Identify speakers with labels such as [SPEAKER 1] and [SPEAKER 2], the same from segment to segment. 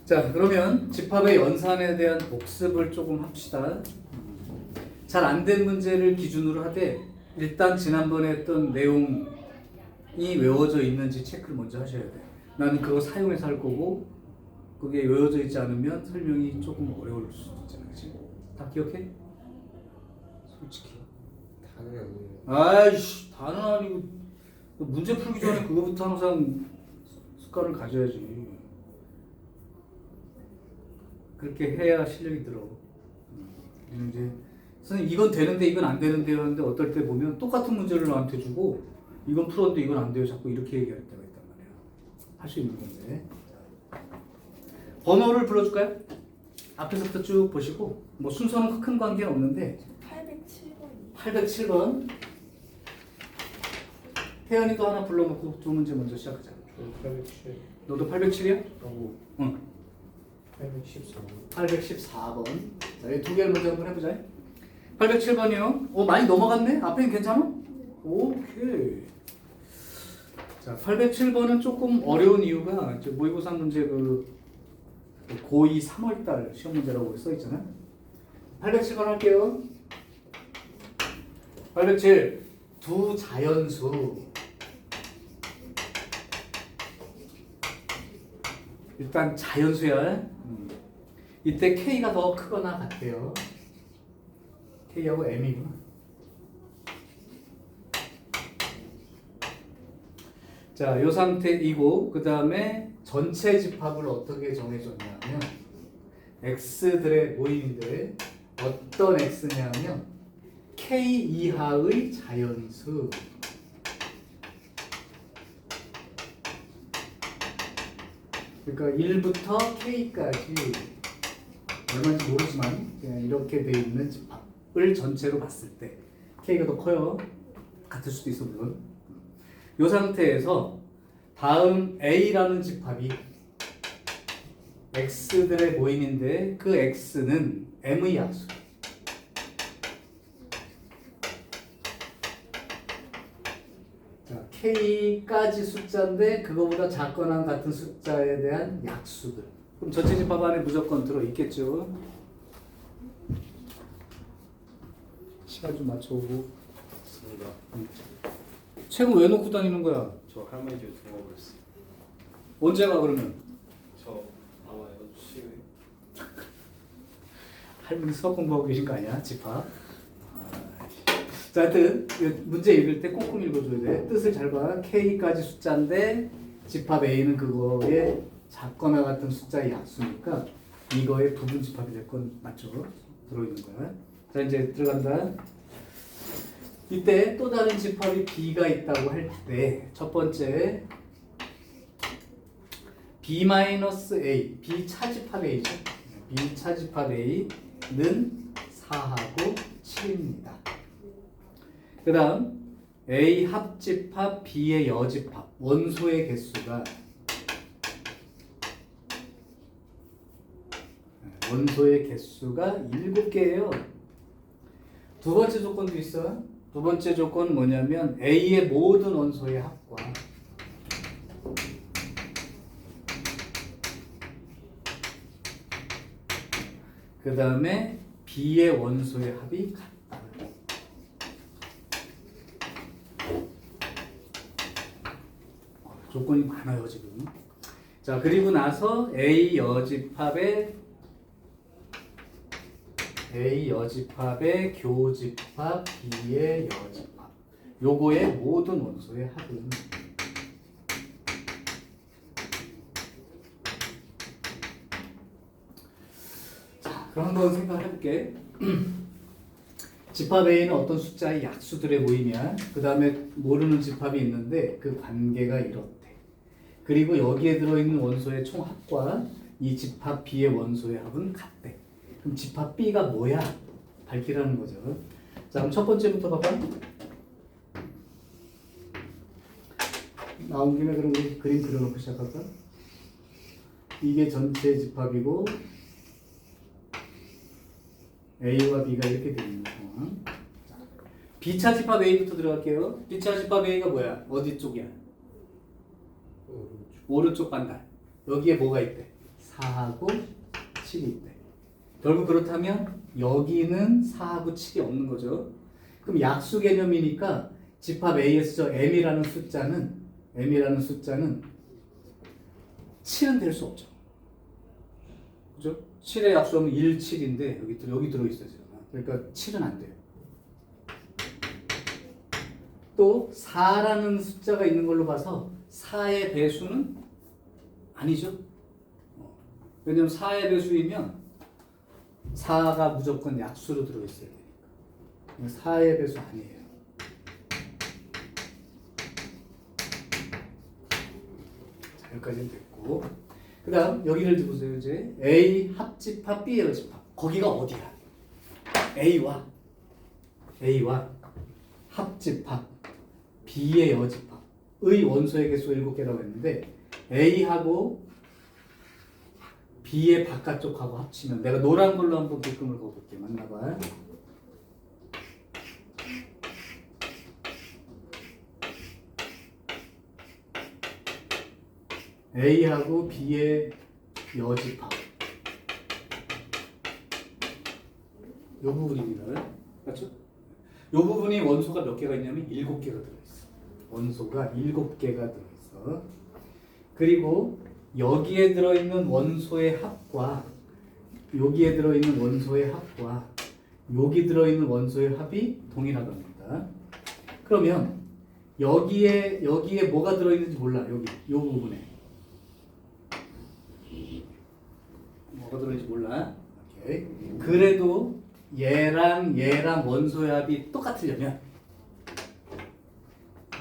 [SPEAKER 1] 자, 그러면 집합의 연산에 대한 복습을 조금 합시다. 잘 안 된 문제를 기준으로 하되 일단 지난번에 했던 내용이 외워져 있는지 체크를 먼저 하셔야 돼. 나는 그거 사용해서 할 거고 그게 외워져 있지 않으면 설명이 조금 어려울 수도 있잖아, 그치? 다 기억해? 솔직히.
[SPEAKER 2] 다는 아니에요.
[SPEAKER 1] 아이씨, 다는 아니고 문제 풀기 전에 그거부터 항상 습관을 가져야지. 그렇게 해야 실력이 들어. 이제 선생님 이건 되는데 이건 안 되는데요 하는데 어떨 때 보면 똑같은 문제를 나한테 주고 이건 풀었는데 이건 안 돼요 자꾸 이렇게 얘기할 때가 있단 말이야. 할 수 있는 건데. 번호를 불러줄까요? 앞에서부터 쭉 보시고 뭐 순서는 큰 관계는 없는데
[SPEAKER 3] 807번.
[SPEAKER 1] 807번 태연이도 하나 불러놓고 두 문제 먼저 시작하자.
[SPEAKER 2] 저 807.
[SPEAKER 1] 너도 807이야?
[SPEAKER 2] 하고
[SPEAKER 1] 응.
[SPEAKER 2] 814번.
[SPEAKER 1] 814번. 자, 이 두 개를 먼저 한번 해보자. 807번이요. 많이 넘어갔네? 앞에는 괜찮아? 오케이. 자, 807번은 조금 어려운 이유가 모의고사 문제 고2 3월달 시험 문제라고 써 있잖아. 807번 할게요. 807. 두 자연수. 일단 자연수야. 이때 K가 더 크거나 같아요. K하고 M이구나. 자, 요 상태이고 그 다음에 전체 집합을 어떻게 정해줬냐면 X들의 모임인데 어떤 X냐면 K 이하의 자연수. 그러니까 1부터 K까지 얼마인지 모르지만 그냥 이렇게 돼 있는 집합을 전체로 봤을 때 K가 더 커요. 같을 수도 있어 물론. 이 상태에서 다음 A라는 집합이 X들의 모임인데 그 X는 M의 약수. 자, K까지 숫자인데 그거보다 작거나 같은 숫자에 대한 약수들. 그럼 전체 집합 안에 무조건 들어있겠죠. 시간 좀 맞춰오고.
[SPEAKER 2] 맞습니다.
[SPEAKER 1] 책은 왜 놓고 다니는 거야?
[SPEAKER 2] 저 할머니 집에 두고 버렸어요.
[SPEAKER 1] 언제가 그러면?
[SPEAKER 2] 저 아마 이거 치유.
[SPEAKER 1] 할머니 수학 공부하고 계신 거 아니야? 집합. 자, 하여튼 문제 읽을 때 꼼꼼히 읽어줘야 돼. 뜻을 잘 봐. K까지 숫자인데 집합 A는 그거에 작거나 같은 숫자의 약수니까 이거의 부분 집합이 될 건 맞죠? 들어있는 거야. 자, 이제 들어간다. 이때 또 다른 집합이 B가 있다고 할 때 첫 번째 B-A, B 차집합 A죠. B 차집합 A는 4하고 7입니다. 그 다음 A 합집합 B의 여집합 원소의 개수가 원소의 개수가 7개예요. 두 번째 조건도 있어. 두 번째 조건은 뭐냐면 A의 모든 원소의 합과 그 다음에 B의 원소의 합이 같다. 조건이 많아요 지금. 자, 그리고 나서 A 여집합의 교집합 B의 여집합 요거의 모든 원소의 합은 자, 그럼 한번 생각해 볼게. 집합 A는 어떤 숫자의 약수들의 모임이야. 그 다음에 모르는 집합이 있는데 그 관계가 이렇대. 그리고 여기에 들어있는 원소의 총합과 이 집합 B의 원소의 합은 같대. 그럼 집합 B가 뭐야? 밝히라는 거죠. 자, 그럼 첫 번째부터 봐봐. 나온 김에 그럼 우리 그림 그려놓고 시작할까? 이게 전체 집합이고 A와 B가 이렇게 되어 있는 상황. B차 집합 A부터 들어갈게요. B차 집합 A가 뭐야? 어디 쪽이야? 오른쪽 반달. 여기에 뭐가 있대? 4하고 7이 있대. 결국 그렇다면 여기는 4하고 7이 없는 거죠. 그럼 약수 개념이니까 집합 A에서 저 M이라는 숫자는 7은 될 수 없죠. 그죠? 7의 약수는 1, 7인데 여기 들어있어요. 그러니까 7은 안 돼요. 또 4라는 숫자가 있는 걸로 봐서 4의 배수는 아니죠. 왜냐면 4의 배수이면 4가 무조건 약수로 들어있어야 되니까. 4의 배수 아니에요. 자, 여기까지는 됐고. 그 다음 여기를 보세요. 이제 A 합집합 B의 여집합. 거기가 어디야? A와 합집합 B의 여집합의 원소의 개수 7개라고 했는데 A하고 B의 바깥쪽하고 합치면 내가 노란 걸로 한번 빗금을 그어볼게. 맞나봐. A하고 B의 여집합 이 부분입니다. 맞죠? 이 부분이 원소가 몇 개가 있냐면 7개가 들어있어. 원소가 7개가 들어있어. 그리고 여기에 들어있는 원소의 합과 여기에 들어있는 원소의 합과 여기 들어있는 원소의 합이 동일하답니다. 그러면 여기에 뭐가 들어있는지 몰라. 여기 이 부분에 뭐가 들어있는지 몰라. 오케이. 그래도 얘랑 원소의 합이 똑같으려면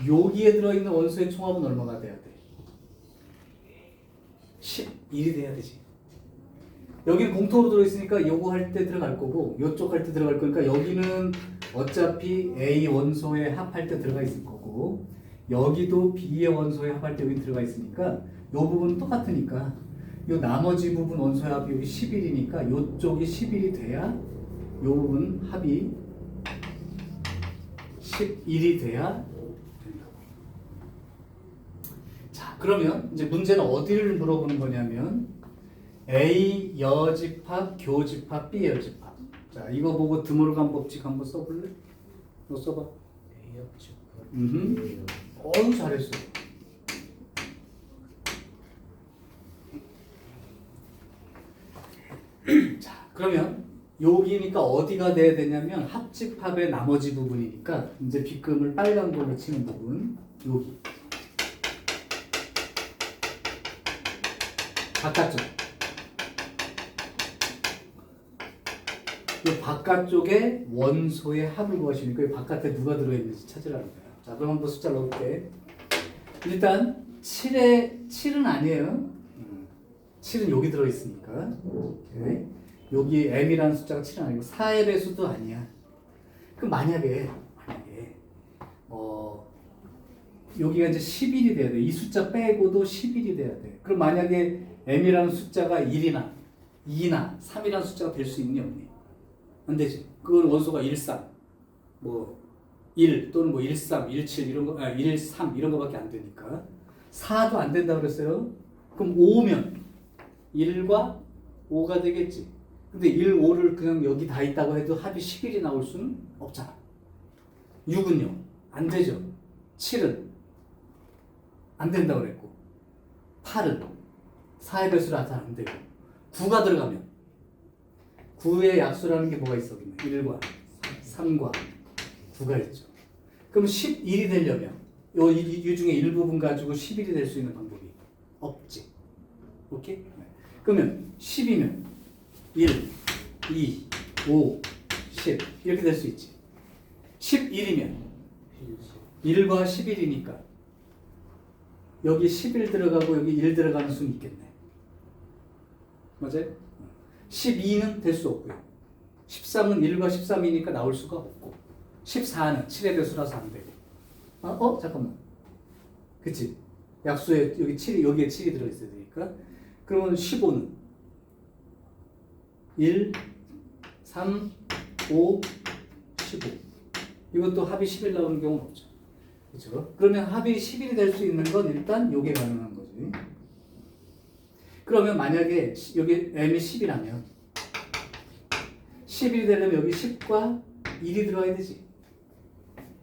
[SPEAKER 1] 여기에 들어있는 원소의 총합은 얼마가 돼야 돼? 11이 돼야 되지. 여기는 공통으로 들어있으니까 요거 할 때 들어갈 거고 요쪽 할 때 들어갈 거니까 여기는 어차피 A 원소의 합할 때 들어가 있을 거고 여기도 B의 원소의 합할 때 여기 들어가 있으니까 요 부분은 똑같으니까 요 나머지 부분 원소의 합이 여기 11이니까 요쪽이 11이 돼야 요 부분 합이 11이 돼야 된다고. 자, 그러면 이제 문제는 어디를 물어보는 거냐면 A 여집합, 교집합, B 여집합. 자, 이거 보고 드물간 법칙 한번 써볼래? 너 써봐.
[SPEAKER 2] A 합집합.
[SPEAKER 1] 어우 잘했어. 자, 그러면 여기니까 어디가 돼야 되냐면 합집합의 나머지 부분이니까 이제 빗금을 빨간 걸로 치는 부분 여기 바깥쪽 이 바깥쪽에 원소의 합을 구하시니까 이 바깥에 누가 들어있는지 찾으라는 거예요. 자, 그럼 한번 숫자 넣어볼게. 일단 7은 아니에요. 7은 여기 들어있으니까. 오케이. 여기 M이라는 숫자가 7은 아니고 4의 배수도 아니야. 그럼 만약에 여기가 이제 11이 돼야 돼. 이 숫자 빼고도 11이 돼야 돼. 그럼 만약에 M이라는 숫자가 1이나 2나 3이라는 숫자가 될 수 있니 없니? 안 되지. 그건 원소가 1, 3, 뭐 1 또는 뭐 1, 3, 1, 7 이런 거, 1, 3 이런 거밖에 안 되니까 4도 안 된다고 그랬어요. 그럼 5면 1과 5가 되겠지. 근데 1, 5를 그냥 여기 다 있다고 해도 합이 11이 나올 수는 없잖아. 6은요? 안 되죠. 7은 안 된다고 그랬고 8은 4의 배수라 안 되고 9가 들어가면 9의 약수라는 게 뭐가 있어? 1과 3과 9가 있죠. 그럼 11이 되려면 이 중에 일부분 가지고 11이 될 수 있는 방법이 없지. 오케이? 그러면 10이면 1, 2, 5, 10 이렇게 될 수 있지. 11이면 1과 11이니까 여기 11 들어가고 여기 1 들어가는 수는 있겠네. 맞아요? 12는 될 수 없고요. 13은 1과 13이니까 나올 수가 없고 14는 7의 배수라서 안 되고 잠깐만. 그치? 약수에 여기 7이 여기에 7이 들어있어야 되니까 그러면 15는 1, 3, 5, 15 이것도 합이 11 나오는 경우는 없죠. 그렇죠? 그러면 합이 11이 될 수 있는 건 일단 요게 가능한 거지. 그러면 만약에 여기 m이 10이라면 10이 되려면 여기 10과 1이 들어가야 되지.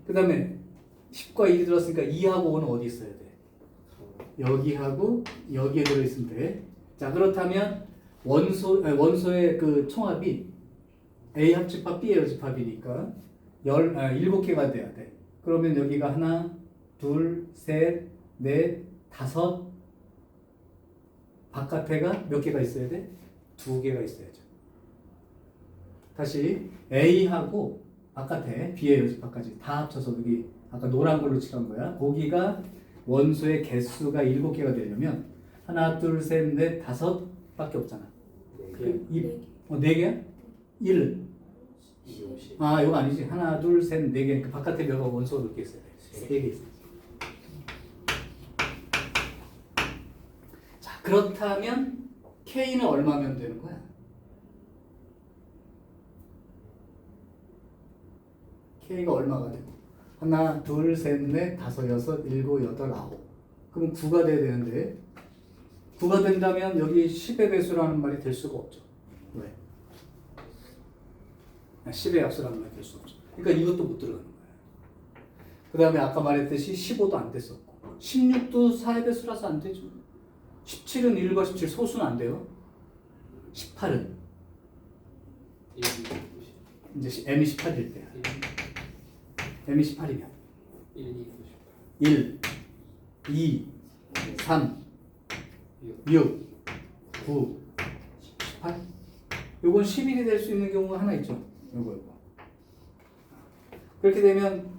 [SPEAKER 1] 그 다음에 10과 1이 들어왔으니까 2하고 5는 어디 있어야 돼? 여기하고 여기에 들어있으면 돼. 자, 그렇다면 원소의 그 총합이 A 합집합, B 여집합이니까 7개가 돼야 돼. 그러면 여기가 하나, 둘, 셋, 넷, 다섯. 바깥에가 몇 개가 있어야 돼? 2개가 있어야죠. 다시 A하고 바깥에 B의 여집합까지 다 합쳐서 여기 아까 노란 걸로 칠한 거야. 거기가 원소의 개수가 7개가 되려면 하나, 둘, 셋, 넷, 다섯 밖에 없잖아. 그, 4개야? 1. 아, 이거 아니지. 하나, 둘, 셋, 4개니까 바깥에 몇가 원소가 몇 개 있어야 돼? 3개 있어야 돼. 자, 그렇다면 K는 얼마면 되는 거야? K가 얼마가 되고? 하나, 둘, 셋, 넷, 다섯, 여섯, 일곱, 여덟, 아홉. 그럼 9가 돼야 되는데 9가 된다면 여기 10의 배수라는 말이 될 수가 없죠. 왜? 10의 약수라는 말이 될 수가 없죠. 그러니까 이것도 못 들어가는 거예요. 그 다음에 아까 말했듯이 15도 안 됐었고 16도 4의 배수라서 안 되죠. 17은 1과 17 소수는 안 돼요. 18은 이제 m이 18일 때야. m이 18이면 1, 2, 3, 6, 9, 18. 요건 11이 될 수 있는 경우가 하나 있죠. 요거. 그렇게 되면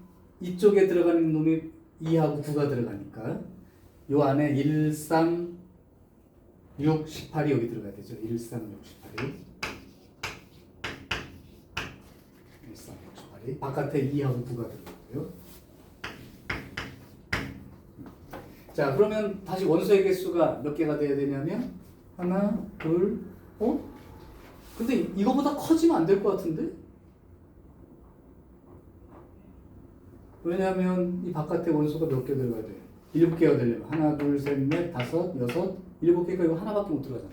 [SPEAKER 1] 이쪽에 들어가는 놈이 2하고 9가 들어가니까 요 안에 1, 3, 6, 18이 여기 들어가야 되죠. 1, 3, 6, 18이. 1, 3, 6, 18이. 바깥에 2하고 9가 들어가고요. 자, 그러면 다시 원소의 개수가 몇 개가 돼야 되냐면 하나, 둘, 근데 이거보다 커지면 안 될 것 같은데? 왜냐하면 이 바깥에 원소가 몇 개 들어가야 돼? 7개가 되려면 하나, 둘, 셋, 넷, 다섯, 여섯, 7개가 이거 하나밖에 못 들어가잖아.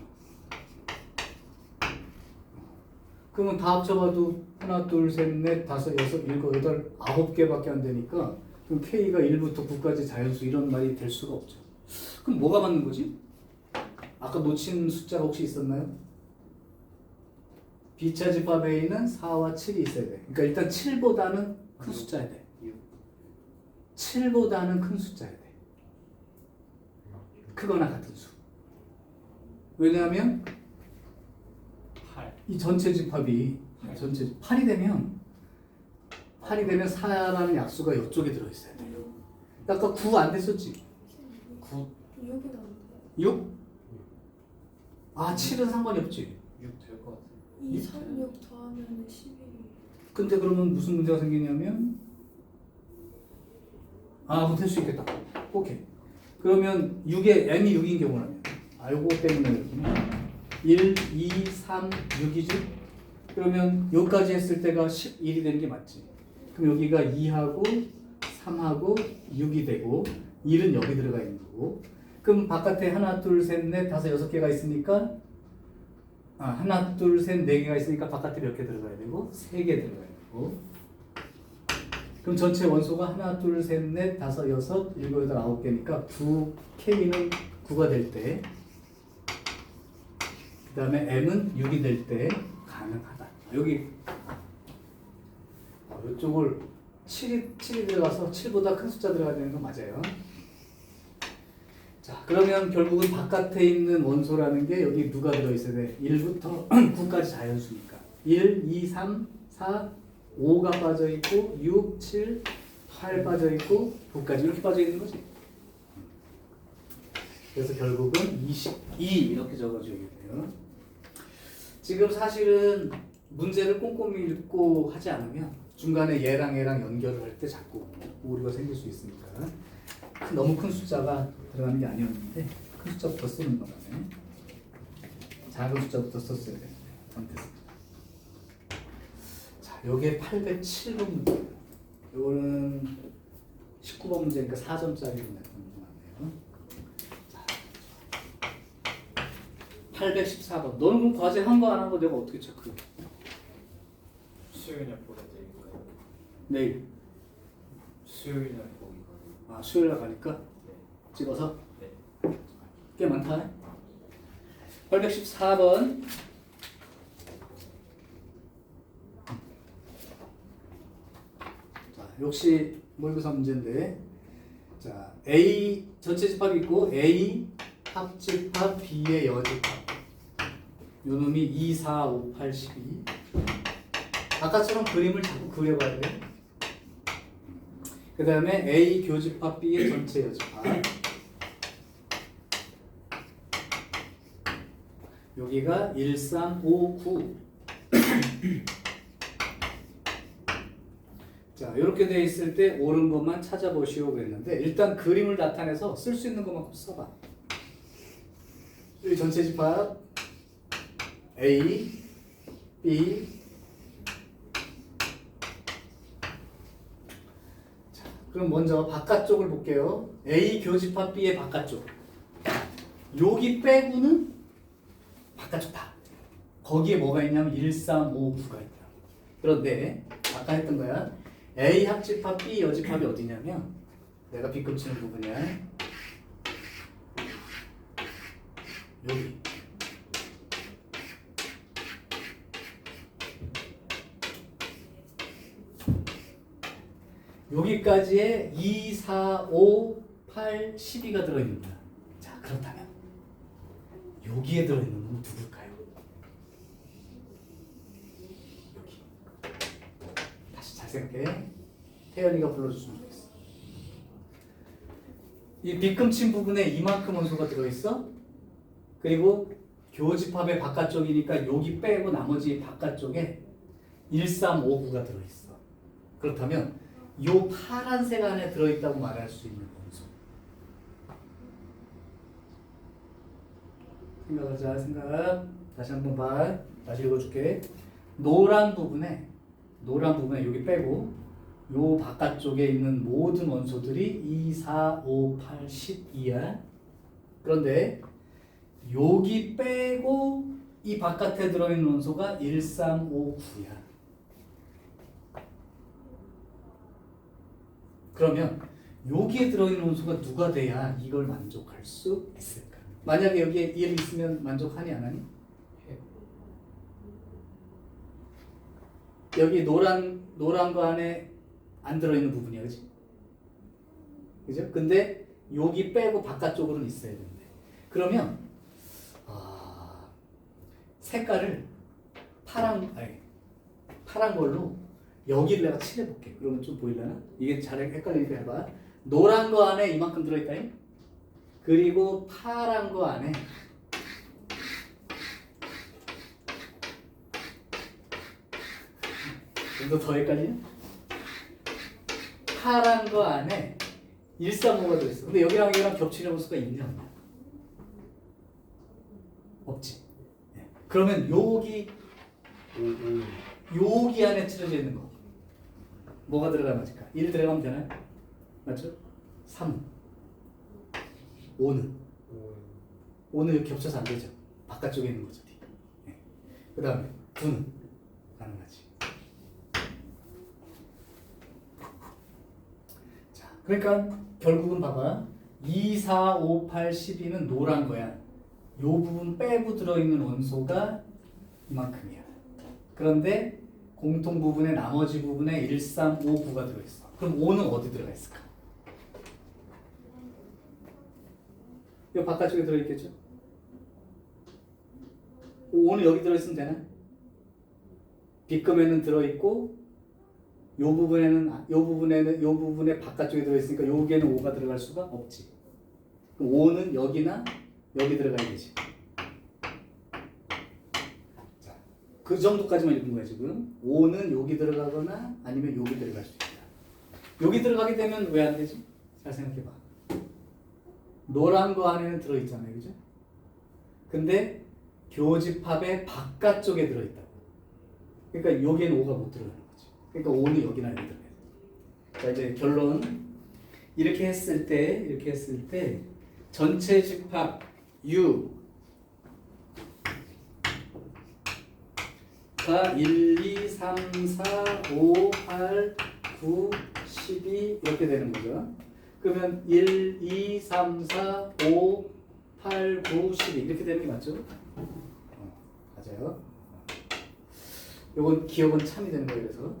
[SPEAKER 1] 그러면 다 합쳐봐도 하나, 둘, 셋, 넷, 다섯, 여섯, 일곱, 여덟, 9개밖에 안 되니까 그럼 K가 1부터 9까지 자연수 이런 말이 될 수가 없죠. 그럼 뭐가 맞는 거지? 아까 놓친 숫자가 혹시 있었나요? B차 집합 A는 4와 7이 있어야 돼. 그러니까 일단 7보다는 큰 숫자야 돼. 7보다는 큰 숫자야 돼. 크거나 같은 수. 왜냐하면
[SPEAKER 2] 8.
[SPEAKER 1] 이 전체 집합이 전체 8이 되면 4라는 약수가 이쪽에 들어있어야 돼요. 아까 9 안 됐었지? 9
[SPEAKER 3] 6이 나온다.
[SPEAKER 1] 6? 아 7은 상관이 없지.
[SPEAKER 2] 6 될 것 같아요.
[SPEAKER 3] 2, 3, 6 더하면 11.
[SPEAKER 1] 근데 그러면 무슨 문제가 생기냐면 될 수 있겠다. 오케이. 그러면 6에 m이 6인 경우라면 요거 때문에 1, 2, 3, 6이지? 그러면 여기까지 했을 때가 11이 되는 게 맞지? 그럼 여기가 2하고 3하고 6이 되고 1은 여기 들어가 있는 거고 그럼 바깥에 하나, 둘, 셋, 넷, 다섯, 6개가 있으니까 하나, 둘, 셋, 4개가 있으니까 바깥에 몇 개 들어가야 되고 3개 들어가야 되고 그럼 전체 원소가 하나, 둘, 셋, 넷, 다섯, 여섯, 일곱, 여덟, 9개니까 9K는 9가 될 때 그 다음에 M은 6이 될 때 가능하다. 여기 이쪽을 7이 들어가서 7보다 큰 숫자 들어가야 되는 건 맞아요. 자, 그러면 결국은 바깥에 있는 원소라는 게 여기 누가 들어있어야 돼? 1부터 9까지 자연수니까 1, 2, 3, 4, 5가 빠져있고 6, 7, 8 빠져있고 9까지 이렇게 빠져있는 거지. 그래서 결국은 22 이렇게 적어줘야 돼요. 지금 사실은 문제를 꼼꼼히 읽고 하지 않으면 중간에 얘랑 연결을 할 때 자꾸 오류가 생길 수 있으니까 너무 큰 숫자가 들어가는 게 아니었는데 큰 숫자부터 쓰는 거라네. 작은 숫자부터 썼어야 되는데 잘못했습니다. 자, 요게 807번 문제예요. 요거는 19번 문제니까 4점짜리로 냈던 문제 맞네요. 814번. 너는 그럼 과제 한 거 안 한 거 내가 어떻게 체크해?
[SPEAKER 2] 수요일날 보내드릴까요?
[SPEAKER 1] 내일.
[SPEAKER 2] 수요일날 보기가.
[SPEAKER 1] 아, 수요일 날 가니까
[SPEAKER 2] 네.
[SPEAKER 1] 찍어서
[SPEAKER 2] 네.
[SPEAKER 1] 꽤 많다. 814번. 자, 역시 모의고사 문제인데, 자, A 전체 집합이 있고 A 합집합 B의 여집합. 요 놈이 2, 4, 5, 8, 12. 아까처럼 그림을 자꾸 그려봐야 돼. 그 다음에 A 교집합 B의 전체 여집합. 여기가 1, 3, 5, 9. 자, 이렇게 돼 있을 때 옳은 것만 찾아보시오 그랬는데, 일단 그림을 나타내서 쓸 수 있는 것만큼 써봐. 이 전체 집합 A, B. 자, 그럼 먼저 바깥쪽을 볼게요. A 교집합 B의 바깥쪽. 여기 빼고는 바깥쪽 다. 거기에 뭐가 있냐면 1, 3, 5, 9가 있다. 그런데 아까 했던 거야. A 합집합 B 여집합이 어디냐면 내가 B급 치는 부분이야. 여기. 여기까지에 2, 4, 5, 8, 12가 들어있는 거야. 자, 그렇다면 여기에 들어있는 건 누굴까요? 여기. 다시 잘 생각해. 태연이가 불러줬으면 좋겠어. 이 빗금친 부분에 이만큼 원소가 들어있어. 그리고 교집합의 바깥쪽이니까 여기 빼고 나머지 바깥쪽에 1, 3, 5, 9가 들어있어. 그렇다면 요 파란색 안에 들어있다고 말할 수 있는 원소. 생각하자. 생각. 다시 한번 봐. 다시 읽어줄게. 노란 부분에 여기 빼고 요 바깥쪽에 있는 모든 원소들이 2, 4, 5, 8, 12야. 그런데 여기 빼고 이 바깥에 들어있는 원소가 1, 3, 5, 9야. 그러면 여기에 들어있는 원소가 누가 돼야 이걸 만족할 수 있을까? 만약에 여기에 1 있으면 만족하니 안 하니? 여기 노란 거 안에 안 들어있는 부분이야, 그지? 그죠? 근데 여기 빼고 바깥쪽으로는 있어야 되는데. 그러면 색깔을 파란 걸로 여기를 내가 칠해볼게. 그러면 좀 보이려나? 이게 잘 헷갈리니까 해봐. 노란 거 안에 이만큼 들어있다. 그리고 파란 거 안에 좀 더 헷갈리냐? 파란 거 안에 135가 들어있어. 근데 여기랑 겹치는 원소가 있냐 없냐? 없지. 네. 그러면 여기 안에 칠해져 있는 거 뭐가 들어가면 맞을까? 1 들어가면 되나요? 맞죠? 3 5는 여기 겹쳐서 안 되죠. 바깥쪽에 있는 거죠. 네. 그 다음에 9는 가능하지. 자, 그러니까 결국은 봐봐. 2, 4, 5, 8, 12는 노란 거야. 요 부분 빼고 들어있는 원소가 이만큼이야. 그런데 공통 부분의 나머지 부분에 1, 3, 5, 9가 들어있어. 그럼 5는 어디 들어가 있을까? 이 바깥쪽에 들어있겠죠? 5는 여기 들어있으면 되나? B급에는 들어있고 요 부분에 바깥쪽에 들어있으니까 여기에는 5가 들어갈 수가 없지. 그럼 5는 여기나 여기 들어가야 되지. 자, 그 정도까지만 읽은 거야 지금. 5는 여기 들어가거나 아니면 여기 들어갈 수 있다. 여기 들어가게 되면 왜 안 되지? 잘 생각해봐. 노란 거 안에는 들어있잖아요, 그죠? 근데 교집합의 바깥쪽에 들어있다고. 그러니까 여기에는 5가 못 들어가는 거지. 그러니까 5는 여기나 여기 들어가야 돼. 자, 이제 결론. 이렇게 했을 때 전체 집합 U 1, 2, 3, 4, 5, 8, 9, 12 이렇게 되는 거죠. 그러면 1, 2, 3, 4, 5, 8, 9, 12 이렇게 되는 게 맞죠? 맞아요. 요건 기억은 참이 되는 거예요. 그래서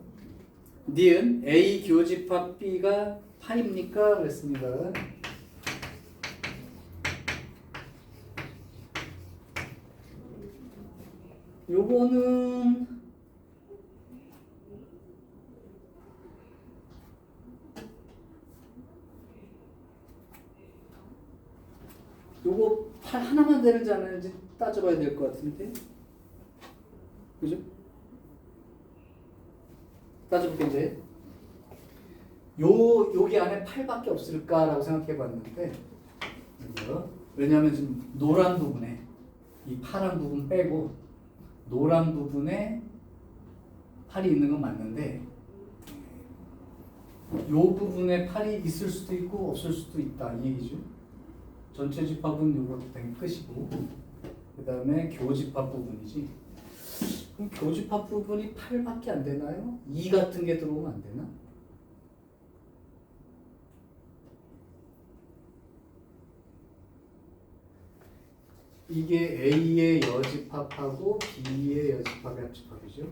[SPEAKER 1] 니은 A 교집합 B가 8입니까? 그랬습니다. 요거는 요거 8 하나만 되는지 안 되는지 따져봐야 될 것 같은데 그죠? 따져볼게 이제 여기 안에 8밖에 없을까라고 생각해 봤는데 왜냐하면 지금 노란 부분에 이 파란 부분 빼고 노란 부분에 8이 있는 건 맞는데 이 부분에 8이 있을 수도 있고 없을 수도 있다 이 얘기죠. 전체 집합은 이거 당연히 끝이고 그 다음에 교집합 부분이지. 그럼 교집합 부분이 8밖에 안 되나요? 2 같은 게 들어오면 안 되나? 이게 A의 여집합하고 B의 여집합의 합집합이죠.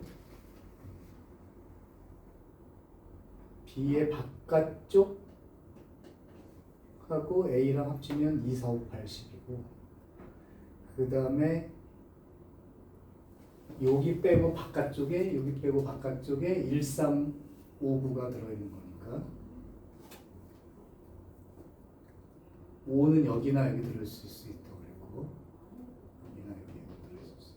[SPEAKER 1] B의 바깥쪽 하고 A랑 합치면 2, 4, 5, 8, 10이고 그 다음에 여기 빼고 바깥쪽에 1, 3, 5, 9가 들어있는 거니까 5는 여기나 여기 들을 수 있다고 그랬고 여기나 여기 들을 수 있어.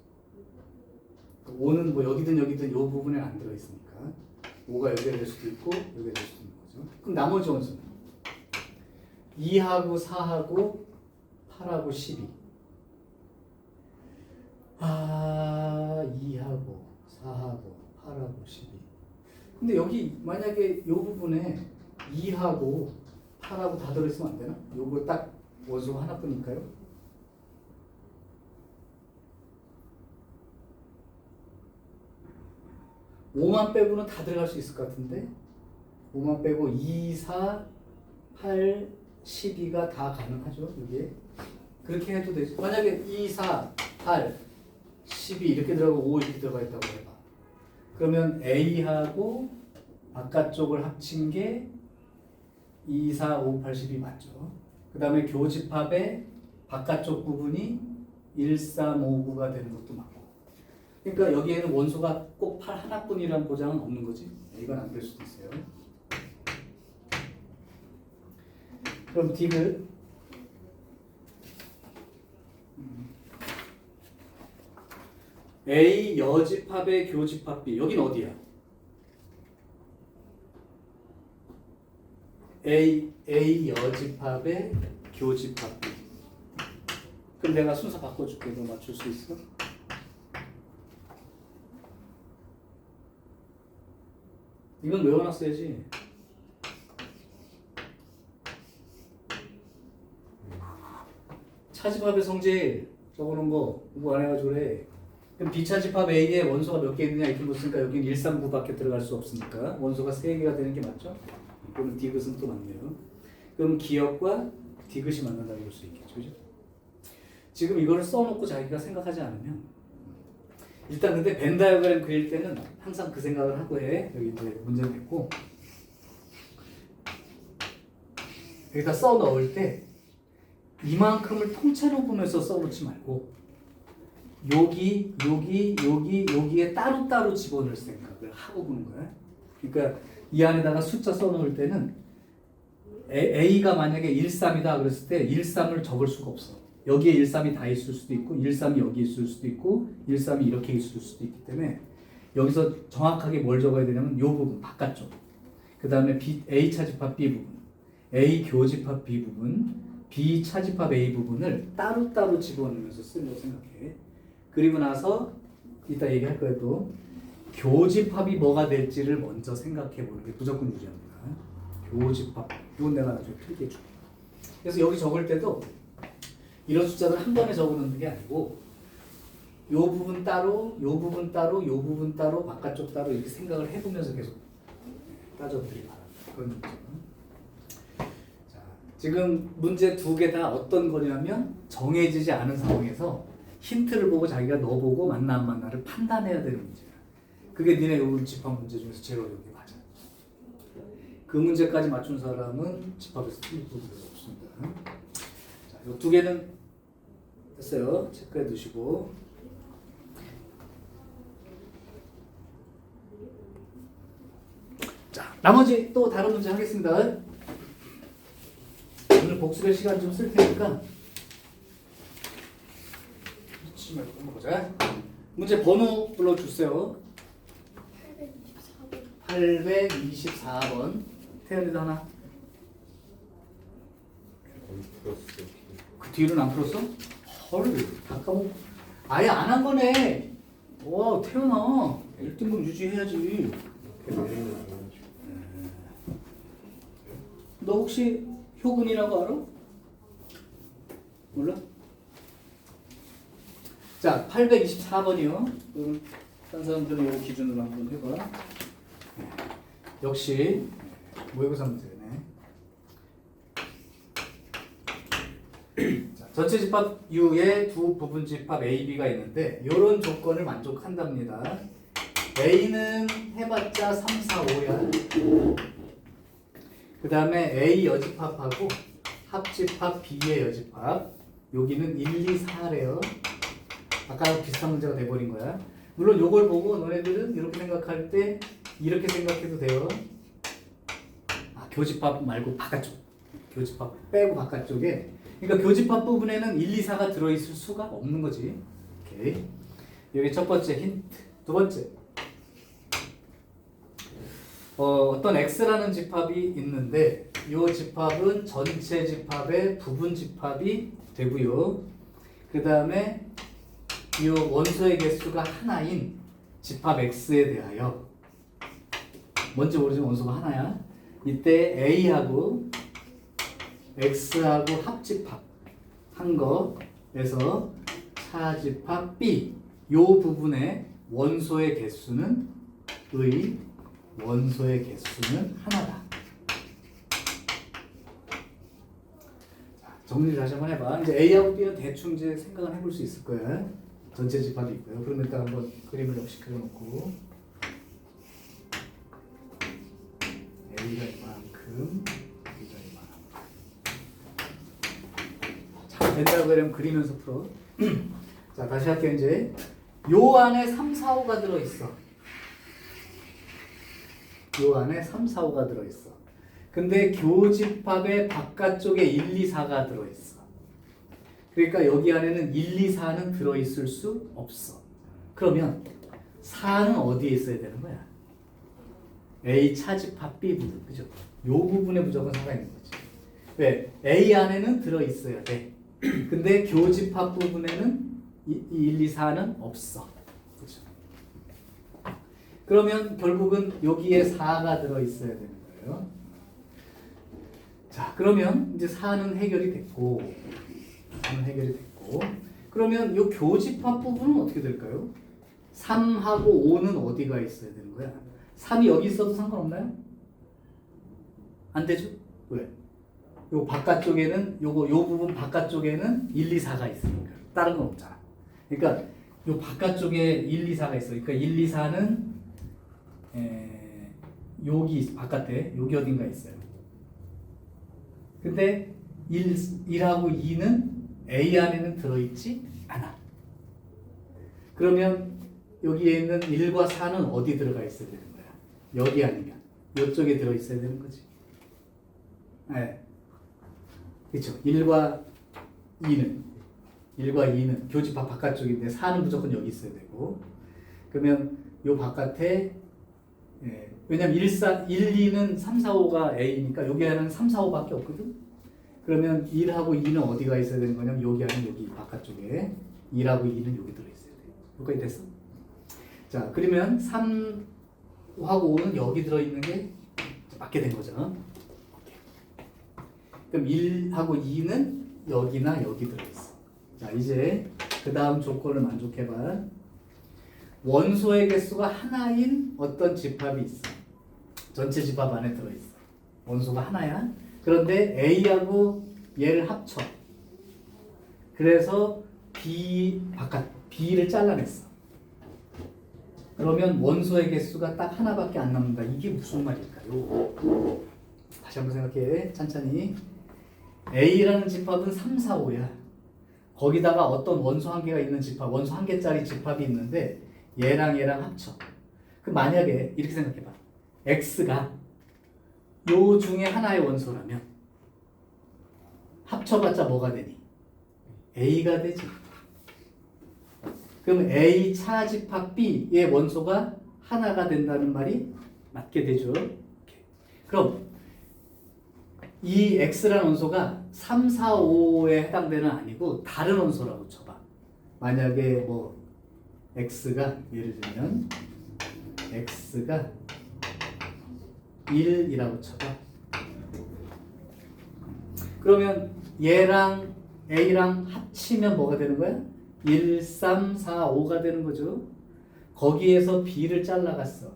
[SPEAKER 1] 5는 뭐 여기든 이 부분에 안 들어있으니까 5가 여기에 될 수도 있고 여기에 될 수도 있는 거죠. 그럼 나머지 원수는 2하고 4하고 8하고 12 2하고 4하고 8하고 12 근데 여기 만약에 이 부분에 2하고 8하고 다 들어있으면 안 되나? 요거 딱 원수가 하나뿐이니까요. (5만) 빼고는 다 들어갈 수 있을 것 같은데 5만 빼고 2, 4, 8, 12가 다 가능하죠. 여기에 그렇게 해도 되지. 만약에 2, 4, 8, 12 이렇게 들어가고 5 이렇게 들어가 있다고 해봐. 그러면 A하고 바깥쪽을 합친 게 2, 4, 5, 8, 12 맞죠. 그 다음에 교집합의 바깥쪽 부분이 1, 3, 5, 9가 되는 것도 맞고. 그러니까 여기에는 원소가 꼭 8 하나뿐이라는 보장은 없는 거지. 이건 안 될 수도 있어요. 그럼 디귿 A 여집합의 교집합 B 여긴 어디야? A 여집합의 교집합 B. 그럼 내가 순서 바꿔줄게. 너 맞출 수 있어? 이건 외워놨어야지. 차집합의 성질 적어놓은 거 공부 안 해가지고 그래. 그럼 B차집합 A에 원소가 몇 개 있느냐 이렇게 묻으니까 여기는 1, 3, 9밖에 들어갈 수 없으니까 원소가 3개가 되는 게 맞죠? 그럼 디귿은 또 맞네요. 그럼 기역과 디귿이 만난다고 볼 수 있겠죠. 그죠? 지금 이거를 써놓고 자기가 생각하지 않으면 일단 근데 벤 다이어그램 그릴 때는 항상 그 생각을 하고 해. 여기 이제 문제는 됐고 여기다 써 넣을 때 이만큼을 통째로 보면서 써놓지 말고 여기에 따로따로 집어넣을 생각을 하고 보는 거야. 그러니까 이 안에다가 숫자 써놓을 때는 A가 만약에 1, 3이다 그랬을 때 1, 3을 적을 수가 없어. 여기에 1, 3이 다 있을 수도 있고 1, 3이 여기 있을 수도 있고 1, 3이 이렇게 있을 수도 있기 때문에 여기서 정확하게 뭘 적어야 되냐면 이 부분 바깥쪽 그 다음에 A 차집합 B 부분 A 교집합 B 부분 B 차집합 A 부분을 따로따로 집어넣으면서 쓰려고 생각해. 그리고 나서 이따 얘기할 거예요. 또 교집합이 뭐가 될지를 먼저 생각해 보는 게 무조건 유리합니다. 교집합 이건 내가 나중에 필기해 줄게. 그래서 여기 적을 때도 이런 숫자를 한 번에 적어놓는 게 아니고 요 부분 따로, 요 부분 따로, 요 부분 따로, 바깥쪽 따로 이렇게 생각을 해보면서 계속 따져보기 바랍니다. 그런 문제는. 자, 지금 문제 두 개 다 어떤 거냐면 정해지지 않은 상황에서 힌트를 보고 자기가 넣어보고 맞나 안 맞나를 판단해야 되는 문제야. 그게 니네 요 집합 문제 중에서 제일 어려운 게 맞아. 그 문제까지 맞춘 사람은 집합에서 틀릴 부분이 없습니다. 자, 요 두 개는 됐어요. 체크해 두시고. 자, 나머지 또 다른 문제 하겠습니다. 오늘 복습의 시간 좀 쓸 테니까 잊지 말고 한번 보자. 문제 번호 불러주세요.
[SPEAKER 3] 824번.
[SPEAKER 1] 824번. 태연이도 하나.
[SPEAKER 2] 거의 풀었어.
[SPEAKER 1] 그 뒤로는 안 풀었어? 헐, 아까워. 아예 안 한 거네. 와, 태연아. 1등급 유지해야지. 너 혹시 효근이라고 알아? 몰라? 자, 824번이요. 딴 사람들은 이거 기준으로 한번 해봐. 역시 모의고사 문제네. 자, 전체 집합 U에 두 부분 집합 A, B가 있는데 이런 조건을 만족한답니다. A는 해봤자 3, 4, 5야. 그 다음에 A 여집합하고 합집합 B의 여집합. 여기는 1, 2, 4래요. 아까랑 비슷한 문제가 돼버린 거야. 물론 요걸 보고 너네들은 이렇게 생각할 때 이렇게 생각해도 돼요. 아, 교집합 말고 바깥쪽. 교집합 빼고 바깥쪽에. 그러니까 교집합 부분에는 1, 2, 4가 들어있을 수가 없는 거지. 오케이. 여기 첫 번째 힌트. 두 번째. 어떤 X라는 집합이 있는데 이 집합은 전체 집합의 부분 집합이 되고요. 그 다음에 이 원소의 개수가 하나인 집합 X에 대하여 뭔지 모르지만 원소가 하나야. 이때 A하고 X하고 합집합 한 거에서 차집합 B 요 부분의 원소의 개수는 하나다. 자, 정리 다시 한번 해봐. 이제 A하고 B는 대충 이제 생각을 해볼 수 있을 거야. 전체 집합이 있고요. 그럼 일단 한번 그림을 역시 그려놓고 A가 이만큼, B가 이만큼. 자, 된다고 그러면 그리면서 풀어. 자, 다시 할게요. 이제 요 안에 3, 4, 5가 들어있어. 요 안에 3, 4, 5가 들어있어. 근데 교집합의 바깥쪽에 1, 2, 4가 들어있어. 그러니까 여기 안에는 1, 2, 4는 들어있을 수 없어. 그러면 4는 어디에 있어야 되는 거야? A 차집합 B 부분, 그죠? 요 부분에 무조건 4가 있는 거지. 왜? A 안에는 들어있어야 돼. 근데 교집합 부분에는 1, 2, 4는 없어. 그죠? 그러면 결국은 여기에 4가 들어있어야 되는 거예요. 자, 그러면 이제 4는 해결이 됐고, 그러면 이 교집합 부분은 어떻게 될까요? 3하고 5는 어디가 있어야 되는 거야? 3이 여기 있어도 상관없나요? 안 되죠? 왜? 요 바깥쪽에는 요 부분 바깥쪽에는 1, 2, 4가 있으니까 다른 건 없잖아. 그러니까 요 바깥쪽에 1, 2, 4가 있어. 그러니까 1, 2, 4는 여기 바깥에 여기 어딘가 있어요. 근데 1하고 2는 A 안에는 들어있지 않아. 그러면 여기에 있는 1과 4는 어디 들어가 있어야 되는 거야? 여기 아니면 이쪽에 들어있어야 되는 거지. 네. 그렇죠. 1과 2는 교집합 바깥쪽인데 4는 무조건 여기 있어야 되고, 그러면 요 바깥에 왜냐면 1, 2는 3, 4, 5가 A니까 여기 안에는 3, 4, 5밖에 없거든. 그러면 1하고 2는 어디가 있어야 되는 거냐면 여기 안에 여기 바깥쪽에 1하고 2는 여기 들어있어야 돼. 여기까지 됐어? 자, 그러면 3하고 5는 여기 들어있는 게 맞게 된 거죠. 그럼 1하고 2는 여기나 여기 들어있어. 자, 이제 그 다음 조건을 만족해봐. 원소의 개수가 하나인 어떤 집합이 있어. 전체 집합 안에 들어있어. 원소가 하나야. 그런데 A하고 얘를 합쳐. 그래서 B를 잘라냈어. 그러면 원소의 개수가 딱 하나밖에 안 남는다. 이게 무슨 말일까요? 다시 한번 생각해. 천천히. A라는 집합은 3, 4, 5야. 거기다가 어떤 원소 한 개가 있는 집합, 원소 한 개짜리 집합이 있는데 얘랑 합쳐. 그 만약에 이렇게 생각해봐. X가 요 중에 하나의 원소라면 합쳐봤자 뭐가 되니? A가 되지. 그럼 A 차 집합 B의 원소가 하나가 된다는 말이 맞게 되죠. 오케이. 그럼 이 X라는 원소가 3, 4, 5에 해당되는 아니고 다른 원소라고 쳐봐. 만약에 뭐 X가 예를 들면 X가 1이라고 쳐봐. 그러면 얘랑 A랑 합치면 뭐가 되는 거야? 1, 3, 4, 5가 되는 거죠. 거기에서 B를 잘라갔어.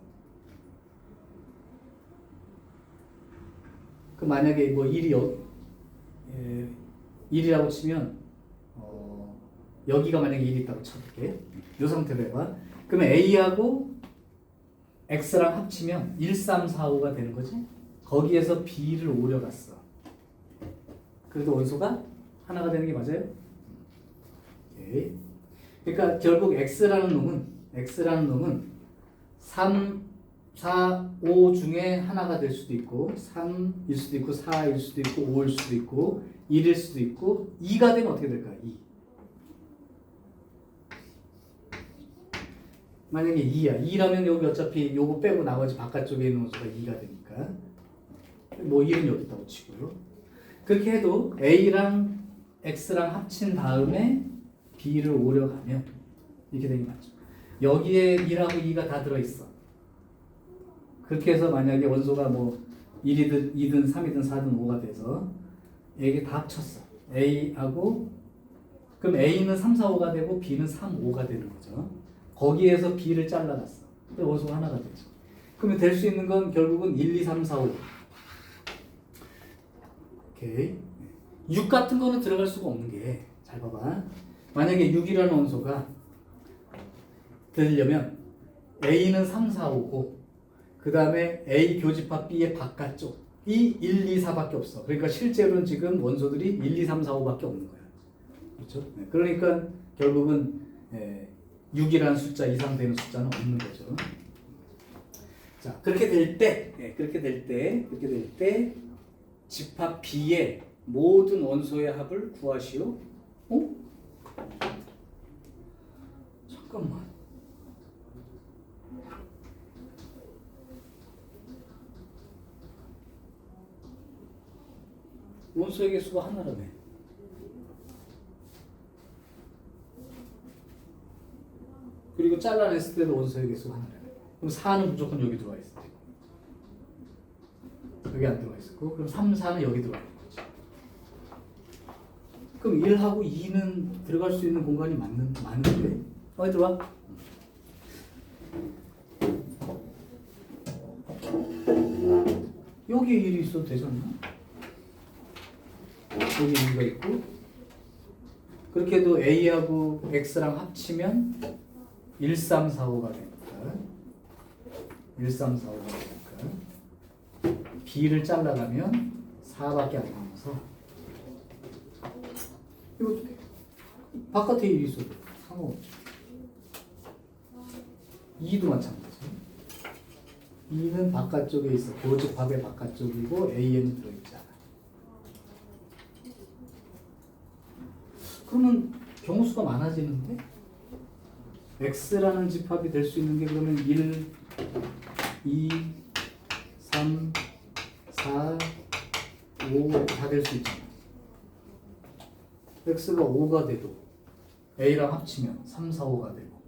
[SPEAKER 1] 그 만약에 뭐 1이라고 치면 여기가 만약에 1이 있다고 쳐볼게. 이 상태로 해봐. 그러면 A하고 X랑 합치면 1, 3, 4, 5가 되는 거지. 거기에서 B를 오려갔어. 그래도 원소가 하나가 되는 게 맞아요? 오케이. 그러니까 결국 X라는 놈은 3, 4, 5 중에 하나가 될 수도 있고 3일 수도 있고 4일 수도 있고 5일 수도 있고 1일 수도 있고 2가 되면 어떻게 될까? 2. 만약에 2야. 2라면 여기 어차피 요거 빼고 나머지 바깥쪽에 있는 원소가 2가 되니까 뭐 1은 여기 있다고 치고요. 그렇게 해도 A랑 X랑 합친 다음에 B를 오려가면 이렇게 되는 게 맞죠. 여기에 1하고 2가 다 들어있어. 그렇게 해서 만약에 원소가 뭐 1이든 2든 3이든 4든 5가 돼서 이게 다 합쳤어. A하고 그럼 A는 3, 4, 5가 되고 B는 3, 5가 되는 거죠. 거기에서 B를 잘라놨어. 그래서 원소가 하나가 되죠. 그러면 될 수 있는 건 결국은 1, 2, 3, 4, 5. 오케이. 6 같은 거는 들어갈 수가 없는 게, 잘 봐봐. 만약에 6이라는 원소가 되려면 A는 3, 4, 5고 그 다음에 A 교집합 B의 바깥쪽이 1, 2, 4밖에 없어. 그러니까 실제로는 지금 원소들이 1, 2, 3, 4, 5밖에 없는 거야. 그렇죠? 네. 그러니까 결국은 6이라는 숫자 이상 되는 숫자는 없는 거죠. 자, 그렇게 될 때 집합 B의 모든 원소의 합을 구하시오. 잠깐만. 원소의 개수가 하나라며. 그리고 잘라냈을 때도 원소의 개수가 하나라며. 그럼 4는 무조건 여기 들어와 있을 테고. 여기 안 들어와 있었고, 그럼 3, 4는 여기 들어와 있는 거지. 그럼 1하고 2는 들어갈 수 있는 공간이 많은데? 어디 들어와? 여기에 1이 있어도 되지 않나? 여기 1가 있고 그렇게 해도 A하고 X랑 합치면 1, 3, 4, 5가 되니까 1, 3, 4, 5가 되니까 B를 잘라가면 4밖에 안 남아서 이거 바깥에 1이 있어도 상관없죠. 2도 마찬가지. 2는 바깥쪽에 있어. 교집합의 바깥쪽이고 A에는 들어있지 않아. 그러면 경우수가 많아지는데 X라는 집합이 될 수 있는 게 그러면 1, 2, 3, 4, 5 다 될 수 있잖아. X가 5가 돼도 A랑 합치면 3, 4, 5가 되고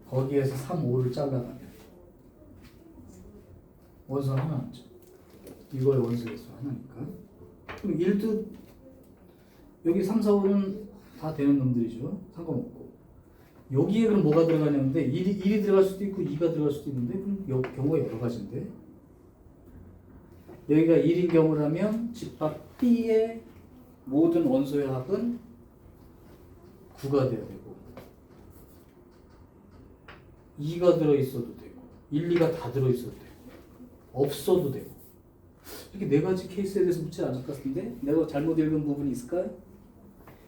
[SPEAKER 1] 거기에서 3, 5를 잘라가면 원소 하나 남죠. 이거의 원소 개수 하나니까. 그럼 1도 여기 3, 4, 5는 다 되는 놈들이죠. 상관없고 여기에 그럼 뭐가 들어가냐는데 1이 들어갈 수도 있고 2가 들어갈 수도 있는데 그럼 경우가 여러 가지인데 여기가 1인 경우라면 집합 B의 모든 원소의 합은 9가 돼야 되고 2가 들어있어도 되고 1, 2가 다 들어있어도 되고 없어도 되고 이렇게 네 가지 케이스에 대해서 묻지 않을 것 같은데 내가 잘못 읽은 부분이 있을까요?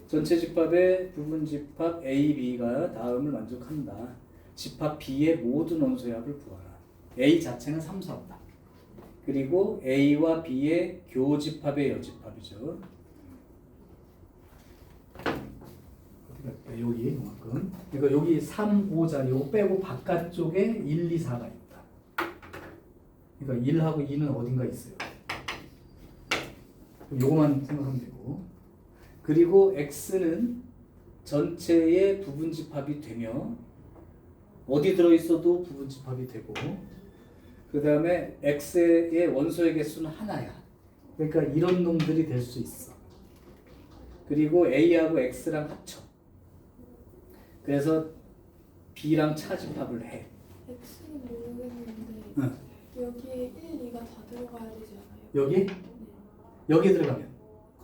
[SPEAKER 1] 전체 집합의 부분 집합 A, B가 다음을 만족한다. 집합 B의 모든 원소의 합을 구하라. A 자체는 3, 4다. 그리고 A와 B의 교집합의 여집합이죠. 여기 이만큼. 그러니까 여기 3, 5 자리 요거 빼고 바깥쪽에 1, 2, 4가 있다. 그러니까 1하고 2는 어딘가 있어요. 요거만 생각하면 되고. 그리고 X는 전체의 부분집합이 되며 어디 들어있어도 부분집합이 되고 그 다음에 X의 원소의 개수는 하나야. 그러니까 이런 놈들이 될 수 있어. 그리고 A하고 X랑 합쳐. 그래서 B랑 차집합을 해.
[SPEAKER 3] X는 모르겠는데
[SPEAKER 1] 응.
[SPEAKER 3] 여기에 1, 2가 다 들어가야 되지 않아요?
[SPEAKER 1] 여기?
[SPEAKER 3] 네.
[SPEAKER 1] 여기에 들어가면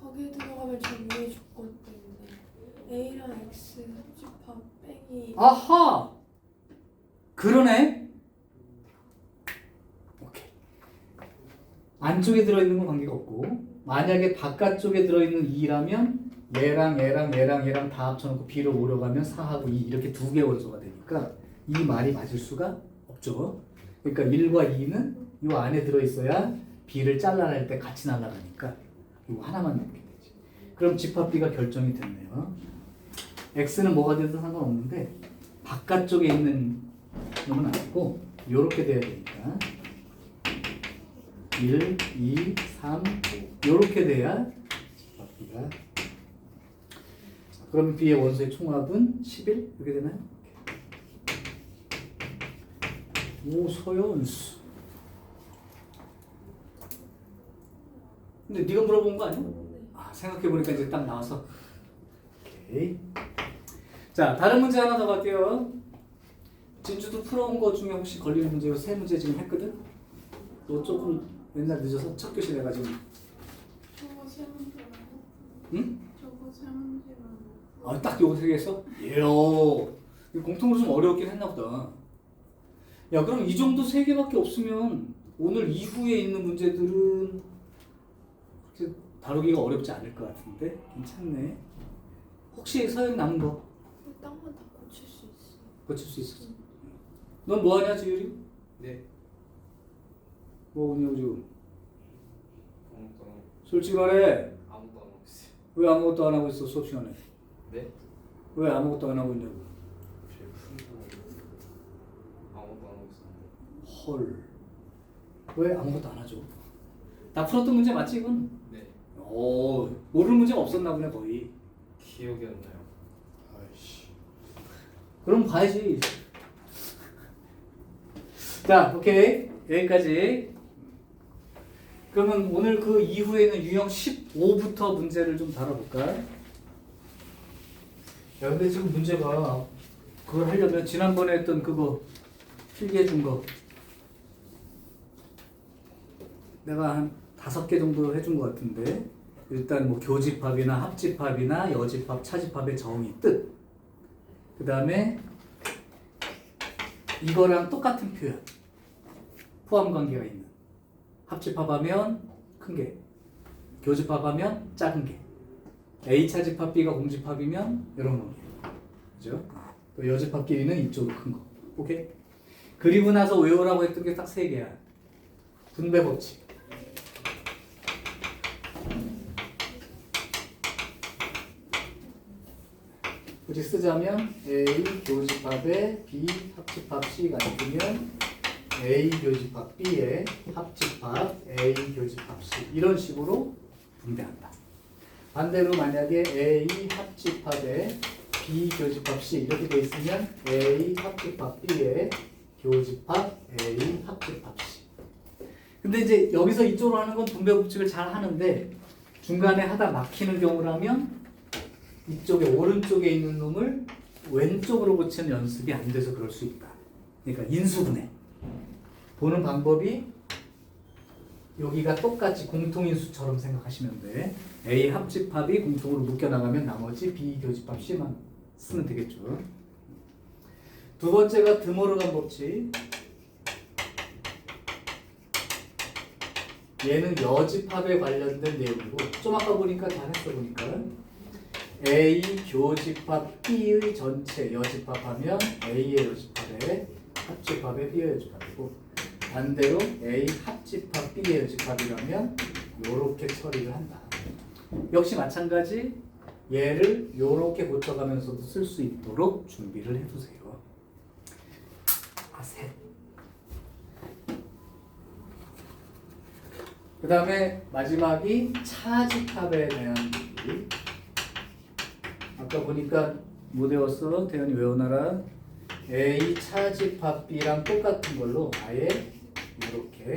[SPEAKER 3] 거기에 들어가면 저 위에 조건 때문에 A랑 X 합집합 빼기
[SPEAKER 1] 아하! 그러네? 오케이. 안쪽에 들어있는 건 관계가 없고 만약에 바깥쪽에 들어있는 2라면 얘랑 다 합쳐놓고 B를 오려가면 4하고 2 이렇게 두 개 원소가 되니까 이 말이 맞을 수가 없죠. 그러니까 1과 2는 이 안에 들어있어야 B를 잘라낼 때 같이 날아가니까 이거 하나만 넣게 되지. 그럼 집합 B가 결정이 됐네요. X는 뭐가 되든 상관없는데 바깥쪽에 있는 놈은 아니고 이렇게 돼야 되니까 1, 2, 3, 5 이렇게 돼야 집합 B가. 그럼 B의 원소의 총합은 11 이렇게 되나요? 오 서연수. 근데 네가 물어본 거 아니야? 아 생각해보니까 이제 딱 나와서. 오케이. 자 다른 문제 하나 더 갈게요. 진주도 풀어온 거 중에 혹시 걸리는 문제로 세 문제 지금 했거든? 너 조금 맨날 늦어서 첫 교시 내가 지금.
[SPEAKER 4] 저거 세 문제만.
[SPEAKER 1] 응?
[SPEAKER 4] 저거 세 문제만.
[SPEAKER 1] 아 딱 요거 세 개 했어? 이요. 공통으로 좀 어려웠긴 했나 보다. 야 그럼 이 정도 세 개밖에 없으면 오늘 이후에 있는 문제들은 그렇게 다루기가 어렵지 않을 것 같은데 괜찮네. 혹시 서영 남은 거
[SPEAKER 3] 땅만 다 고칠 수 있어.
[SPEAKER 1] 고칠 수 있어? 넌 뭐하냐 지율이?
[SPEAKER 2] 네.
[SPEAKER 1] 뭐 하냐고 지금?
[SPEAKER 2] 아무것도 안 하고
[SPEAKER 1] 솔직히 말해.
[SPEAKER 2] 아무것도 안 하고 있어요.
[SPEAKER 1] 왜 아무것도 안 하고 있어 수업 시간에?
[SPEAKER 2] 네?
[SPEAKER 1] 왜 아무것도 안 하고 있냐고?
[SPEAKER 2] 제 풀고 아무것도 안 하고 있었는데.
[SPEAKER 1] 헐. 왜 아무것도 안 하죠? 다 풀었던 문제 맞지 이건?
[SPEAKER 2] 네.
[SPEAKER 1] 오 모르는 문제가 없었나 보네 거의.
[SPEAKER 2] 기억이 안 나요.
[SPEAKER 1] 아이씨. 그럼 봐야지. 자, 오케이. 여기까지. 그러면 오늘 그 이후에는 유형 15부터 문제를 좀 다뤄볼까? 야, 근데 지금 문제가 그걸 하려면 지난번에 했던 그거 필기해 준 거 내가 한 5개 정도 해준 것 같은데 일단 뭐 교집합이나 합집합이나 여집합, 차집합의 정의, 뜻. 그 다음에 이거랑 똑같은 표현. 포함 관계가 있는. 합집합하면 큰 게, 교집합하면 작은 게. A 차집합 B가 공집합이면 이런 관계. 그죠? 또 여집합끼리는 이쪽으로 큰 거. 오케이? 그리고 나서 외우라고 했던 게 딱 3개야. 분배 법칙. 굳이 쓰자면 A 교집합에 B 합집합 C가 있으면 A 교집합 B에 합집합 A 교집합 C 이런 식으로 분배한다. 반대로 만약에 A 합집합에 B 교집합 C 이렇게 돼 있으면 A 합집합 B에 교집합 A 합집합 C. 근데 이제 여기서 이쪽으로 하는 건 분배 법칙을 잘 하는데 중간에 하다 막히는 경우라면 이쪽에 오른쪽에 있는 놈을 왼쪽으로 고치는 연습이 안 돼서 그럴 수 있다. 그러니까 인수분해. 보는 방법이 여기가 똑같이 공통인수처럼 생각하시면 돼. A 합집합이 공통으로 묶여나가면 나머지 B 교집합 C만 쓰면 되겠죠. 두 번째가 드모르간 법칙. 얘는 여집합에 관련된 내용이고 좀 아까 보니까 다 했어 보니까 A 교집합 B의 전체 여집합하면 A의 여집합에 합집합에 B의 여집합이고 반대로 A 합집합 B의 여집합이라면 요렇게 처리를 한다. 역시 마찬가지 얘를 요렇게 고쳐가면서도 쓸 수 있도록 준비를 해두세요. 셋. 그 다음에 마지막이 차집합에 대한 얘기. 아까 보니까 뭐 외웠어? 대현이 외워놔라. A 차집합 B랑 똑같은 걸로 아예 이렇게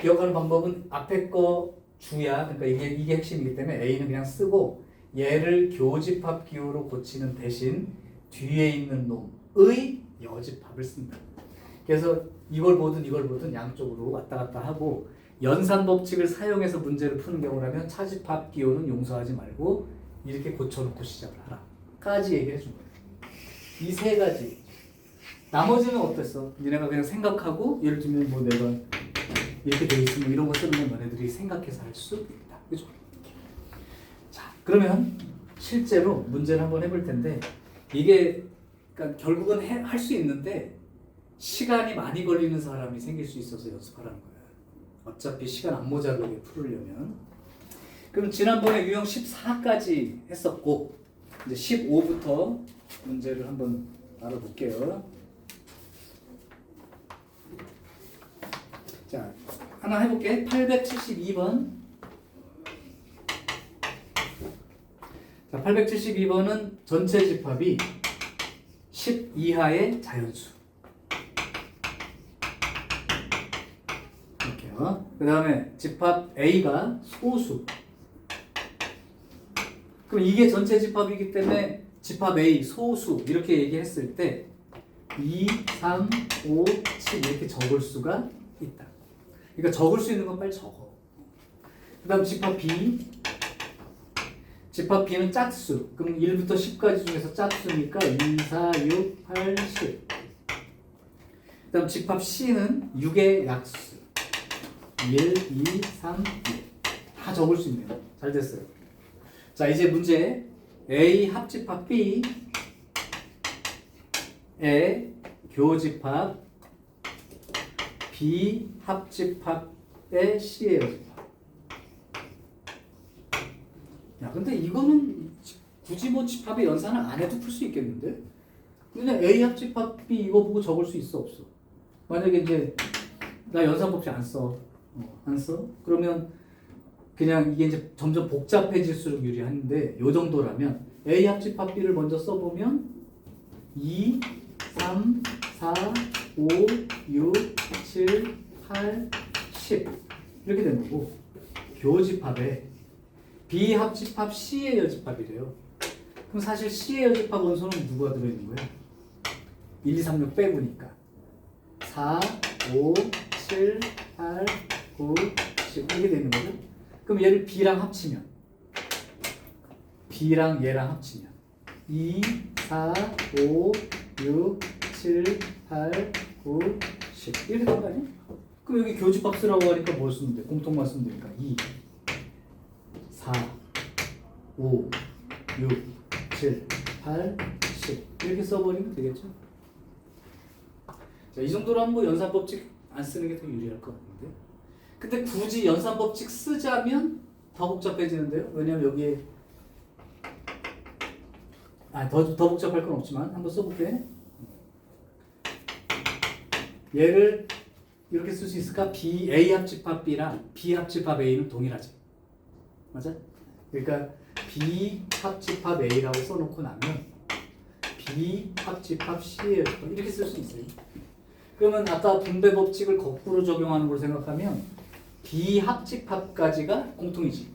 [SPEAKER 1] 기억하는 방법은 앞에 거 주야. 그러니까 이게 핵심이기 때문에 A는 그냥 쓰고 얘를 교집합 기호로 고치는 대신 뒤에 있는 놈의 여집합을 쓴다. 그래서 이걸 보든 양쪽으로 왔다 갔다 하고 연산 법칙을 사용해서 문제를 푸는 경우라면 차집합 기호는 용서하지 말고 이렇게 고쳐놓고 시작을 하라. 까지 얘기해 준 거예요. 이 세 가지. 나머지는 어땠어? 니네가 그냥 생각하고 예를 들면 뭐 내가 이렇게 돼 있으면 이런 거 쓰는 건 너네들이 생각해서 할 수 있다. 그죠? 자, 그러면 실제로 문제를 한번 해볼 텐데 이게 그러니까 결국은 할 수 있는데 시간이 많이 걸리는 사람이 생길 수 있어서 연습하라는 거예요. 어차피 시간 안 모자르게 풀으려면. 그럼 지난번에 유형 14까지 했었고 이제 15부터 문제를 한번 알아볼게요. 자, 하나 해볼게. 872번. 자, 872번은 전체 집합이 10 이하의 자연수. 이렇게요. 그 다음에 집합 A가 소수. 그럼 이게 전체 집합이기 때문에 집합 A 소수 이렇게 얘기했을 때 2, 3, 5, 7 이렇게 적을 수가 있다. 그러니까 적을 수 있는 건 빨리 적어. 그 다음 집합 B. 집합 B는 짝수. 그럼 1부터 10까지 중에서 짝수니까 2, 4, 6, 8, 10. 그 다음 집합 C는 6의 약수. 1, 2, 3, 1. 다 적을 수 있네요. 잘 됐어요. 자, 이제 문제. A 합집합 B의 교집합 B 합집합의 C의 여집합. 야, 근데 이거는 굳이 뭐 집합의 연산을 안 해도 풀 수 있겠는데? 그냥 A 합집합 B 이거 보고 적을 수 있어 없어? 만약에 이제 나 연산법칙 안 써. 안 써? 그러면 그냥 이게 이제 점점 복잡해질수록 유리한데 요 정도라면 A 합집합 B를 먼저 써보면 2, 3, 4, 5, 6, 7, 8, 10 이렇게 되는 거고 교집합에 B 합집합 C의 여집합이래요. 그럼 사실 C의 여집합 원소는 누가 들어있는 거야? 1, 2, 3, 6 빼고니까 4, 5, 7, 8, 9, 10 이렇게 되는 거죠. 그럼 얘를 B랑 합치면 B랑 얘랑 합치면 2, 4, 5, 6, 7, 8, 9, 10 이렇게 되는 거 아니야? 그럼 여기 교집합 쓰라고 하니까 뭘 쓰면 돼? 공통만 쓰면 되니까 2, 4, 5, 6, 7, 8, 10 이렇게 써버리면 되겠죠? 자, 이 정도로 하면 뭐 연산법칙 안 쓰는 게 더 유리할 것 같은데. 근데 굳이 연산법칙 쓰자면 더 복잡해지는데요. 왜냐면 여기에 더 복잡할 건 없지만 한번 써볼게. 얘를 이렇게 쓸 수 있을까? B, A 합집합 B랑 B 합집합 A는 동일하지. 맞아? 그러니까 B 합집합 A라고 써놓고 나면 B 합집합 C에 이렇게 쓸 수 있어요. 그러면 아까 분배 법칙을 거꾸로 적용하는 걸 생각하면 B 합집합까지가 공통이지.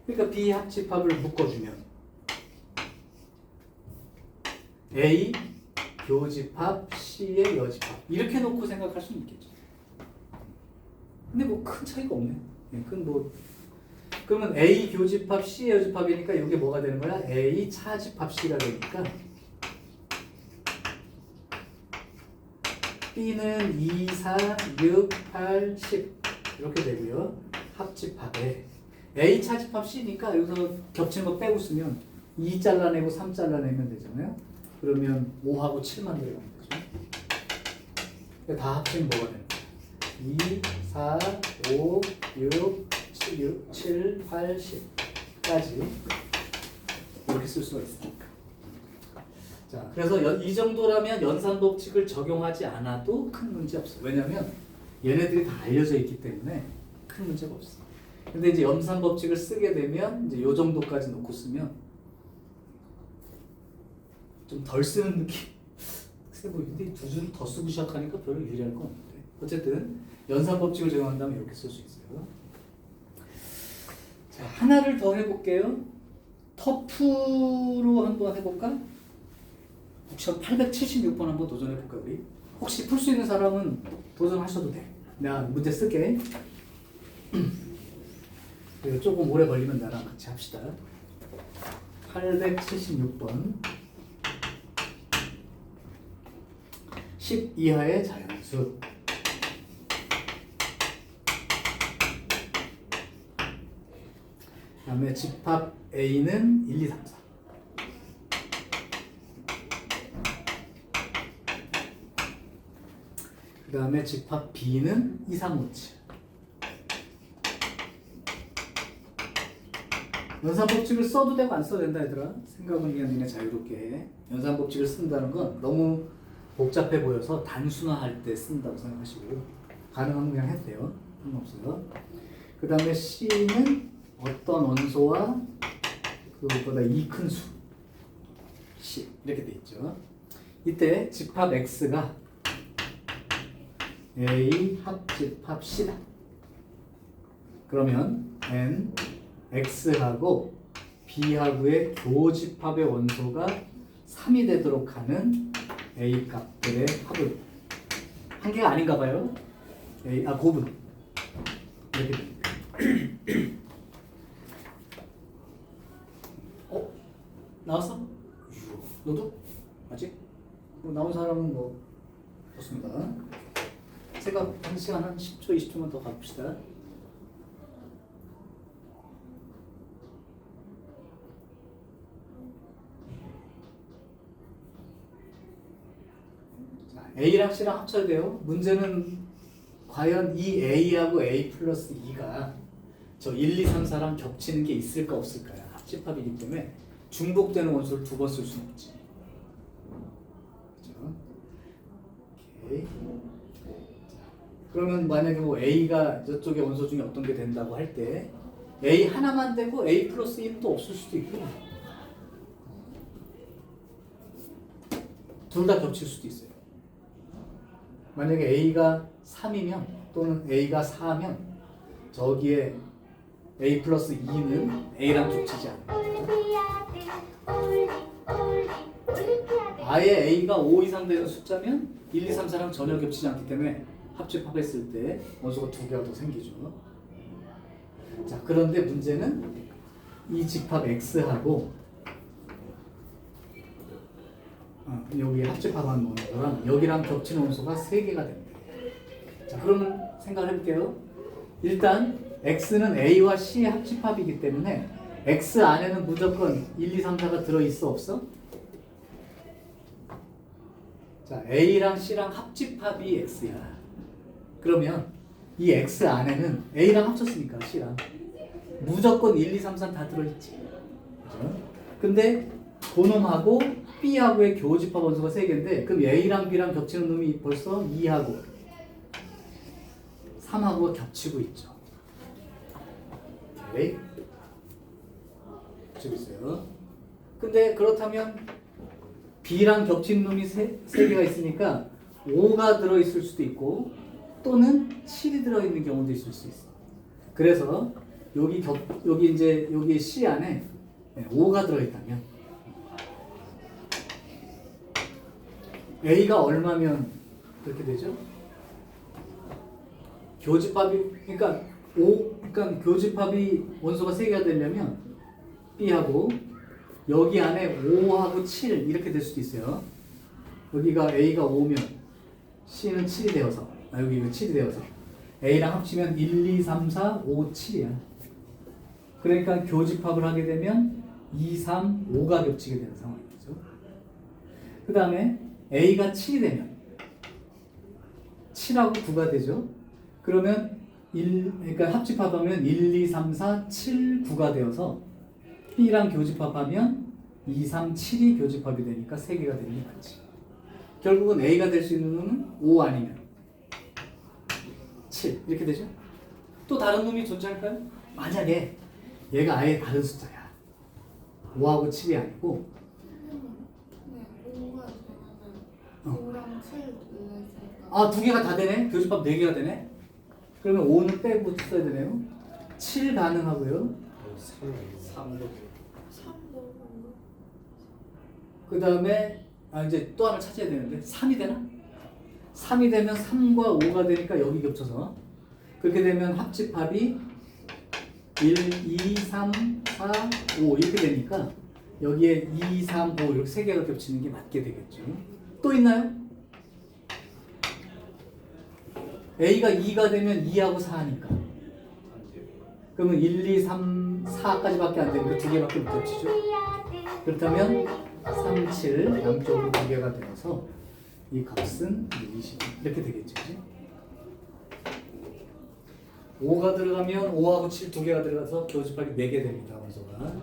[SPEAKER 1] 그러니까 B 합집합을 묶어주면 A 교집합 C의 여집합 이렇게 놓고 생각할 수는 있겠죠. 근데 뭐 큰 차이가 없네. 그건 뭐 그러면 A 교집합 C의 여집합이니까 이게 뭐가 되는 거야? A 차집합 C가 되니까 B는 2, 4, 6, 8, 10 이렇게 되고요. 합집합에 A 차집합 C니까 여기서 겹치는 거 빼고 쓰면 2 잘라내고 3 잘라내면 되잖아요. 그러면 5하고 7만 들어가는 거죠. 그러니까 다 합치면 뭐가 되는 거야? 2, 4, 5, 6, 7, 8, 10까지 이렇게 쓸 수가 있으니까. 자, 그래서 이 정도라면 연산 법칙을 적용하지 않아도 큰 문제 없어요. 왜냐면 얘네들이 다 알려져 있기 때문에 큰 문제가 없어. 근데 이제 연산 법칙을 쓰게 되면 이제 요 정도까지 놓고 쓰면 좀 덜 쓰는 느낌. 글쎄 뭐 근데 두 줄 더 쓰고 시작하니까 별로 유리할 건 없는데. 어쨌든 연산 법칙을 적용한다면 이렇게 쓸 수 있어요. 자, 하나를 더 해볼게요. 터프로 한번 해볼까? 옵션 876번 한번 도전해볼까 우리? 혹시 풀 수 있는 사람은 도전하셔도 돼. 내가 문제 쓸게. 그리고 조금 오래 걸리면 나랑 같이 합시다. 876번 10 이하의 자연수. 그 다음에 집합 A는 1, 2, 3, 4. 그 다음에 집합 B는 2, 3, 5, 7. 연산법칙을 써도 되고 안 써도 된다 얘들아. 생각은 그냥 니네 자유롭게 해. 연산법칙을 쓴다는 건 너무 복잡해 보여서 단순화할 때 쓴다고 생각하시고 가능하면 그냥 해도 돼요. 상관없어요. 그 다음에 C는 어떤 원소와 그것보다 2 큰 수 C 이렇게 돼 있죠. 이때 집합 X가 A 합집합 C다. 그러면 N X하고 B하고의 교집합의 원소가 3이 되도록 하는 A 값들의 합을 한 개가 아닌가 봐요. 곱은 이렇게 됩니다. 나왔어? 너도? 아직? 나온 사람은 뭐 좋습니다. 생각 한 시간 한 10초 20초만 더 가봅시다. A랑 C랑 합쳐야 돼요. 문제는 과연 이 A하고 A 플러스 2가 저 1, 2, 3, 4랑 겹치는 게 있을까 없을까요? 합집합이기 때문에 중복되는 원소를 두 번 쓸 수는 없지. 그렇죠? 오케이. 자, 그러면 만약에 뭐 A가 저쪽의 원소 중에 어떤 게 된다고 할 때 A 하나만 되고 A 플러스 1은 또 없을 수도 있고 둘 다 겹칠 수도 있어요. 만약에 A가 3이면 또는 A가 4면 저기에 A 플러스 2는 A랑 겹치지 않아요. 아예 A가 5 이상 되는 숫자면 1, 2, 3, 4랑 전혀 겹치지 않기 때문에 합집합했을 때 원소가 두 개가 더 생기죠. 자, 그런데 문제는 이 집합 X하고 여기 합집합한 원소랑 여기랑 겹치는 원소가 3개가 됩니다. 자, 그러면 생각을 해볼게요. 일단 X는 A와 C의 합집합이기 때문에 X 안에는 무조건 1, 2, 3, 4가 들어있어 없어? 자, A랑 C랑 합집합이 X야. 그러면 이 X 안에는 A랑 합쳤으니까 C랑 무조건 1, 2, 3, 4 다 들어있지. 그죠? 근데 그놈하고 B하고의 교집합 원소가 3개인데 그럼 A랑 B랑 겹치는 놈이 벌써 2하고 3하고 겹치고 있죠. 오케이. 겹치고 있어요. 근데 그렇다면 B랑 겹치는 놈이 3개가 있으니까 5가 들어있을 수도 있고 또는 7이 들어있는 경우도 있을 수 있어. 그래서 여기 이제 여기 C 안에 5가 들어있다면 A가 얼마면 그렇게 되죠? 교집합이 그러니까 교집합이 원소가 3개가 되려면 B하고 여기 안에 5하고 7 이렇게 될 수도 있어요. 여기가 A가 5면 C는 7이 되어서 여기 이거 7이 되어서 A랑 합치면 1, 2, 3, 4, 5, 7이야. 그러니까 교집합을 하게 되면 2, 3, 5가 겹치게 되는 상황이죠. 그 다음에 A가 7이 되면 7하고 9가 되죠. 그러면 그러니까 합집합하면 1, 2, 3, 4, 7, 9가 되어서 B랑 교집합하면 2, 3, 7이 교집합이 되니까 3개가 되는 게 맞지. 결국은 A가 될 수 있는 놈은 5 아니면 7 이렇게 되죠. 또 다른 놈이 존재할까요? 만약에 얘가 아예 다른 숫자야. 5하고 7이 아니고
[SPEAKER 4] 네, 5가 되면은
[SPEAKER 1] 어.
[SPEAKER 4] 5랑 7 늘려주니까
[SPEAKER 1] 아, 2개가 다 되네? 교집합 4개가 되네? 그러면 5는 빼고 써야 되네요. 7 가능하고요.
[SPEAKER 2] 3도
[SPEAKER 3] 3도
[SPEAKER 1] 그 다음에 이제 또 하나 찾아야 되는데 3이 되나? 3이 되면 3과 5가 되니까 여기 겹쳐서 그렇게 되면 합집합이 1, 2, 3, 4, 5 이렇게 되니까 여기에 2, 3, 5 이렇게 3개가 겹치는 게 맞게 되겠죠. 또 있나요? A가 2가 되면 2하고 4니까 그러면 1, 2, 3, 4까지밖에 안 되니까 2개밖에 못 겹치죠. 그렇다면 3, 7 양쪽으로 2개가 되어서 이 값은 20 이렇게 되겠죠. 5가 들어가면 5하고 7 2개가 들어가서 교집합이 4개 됩니다. 원소가.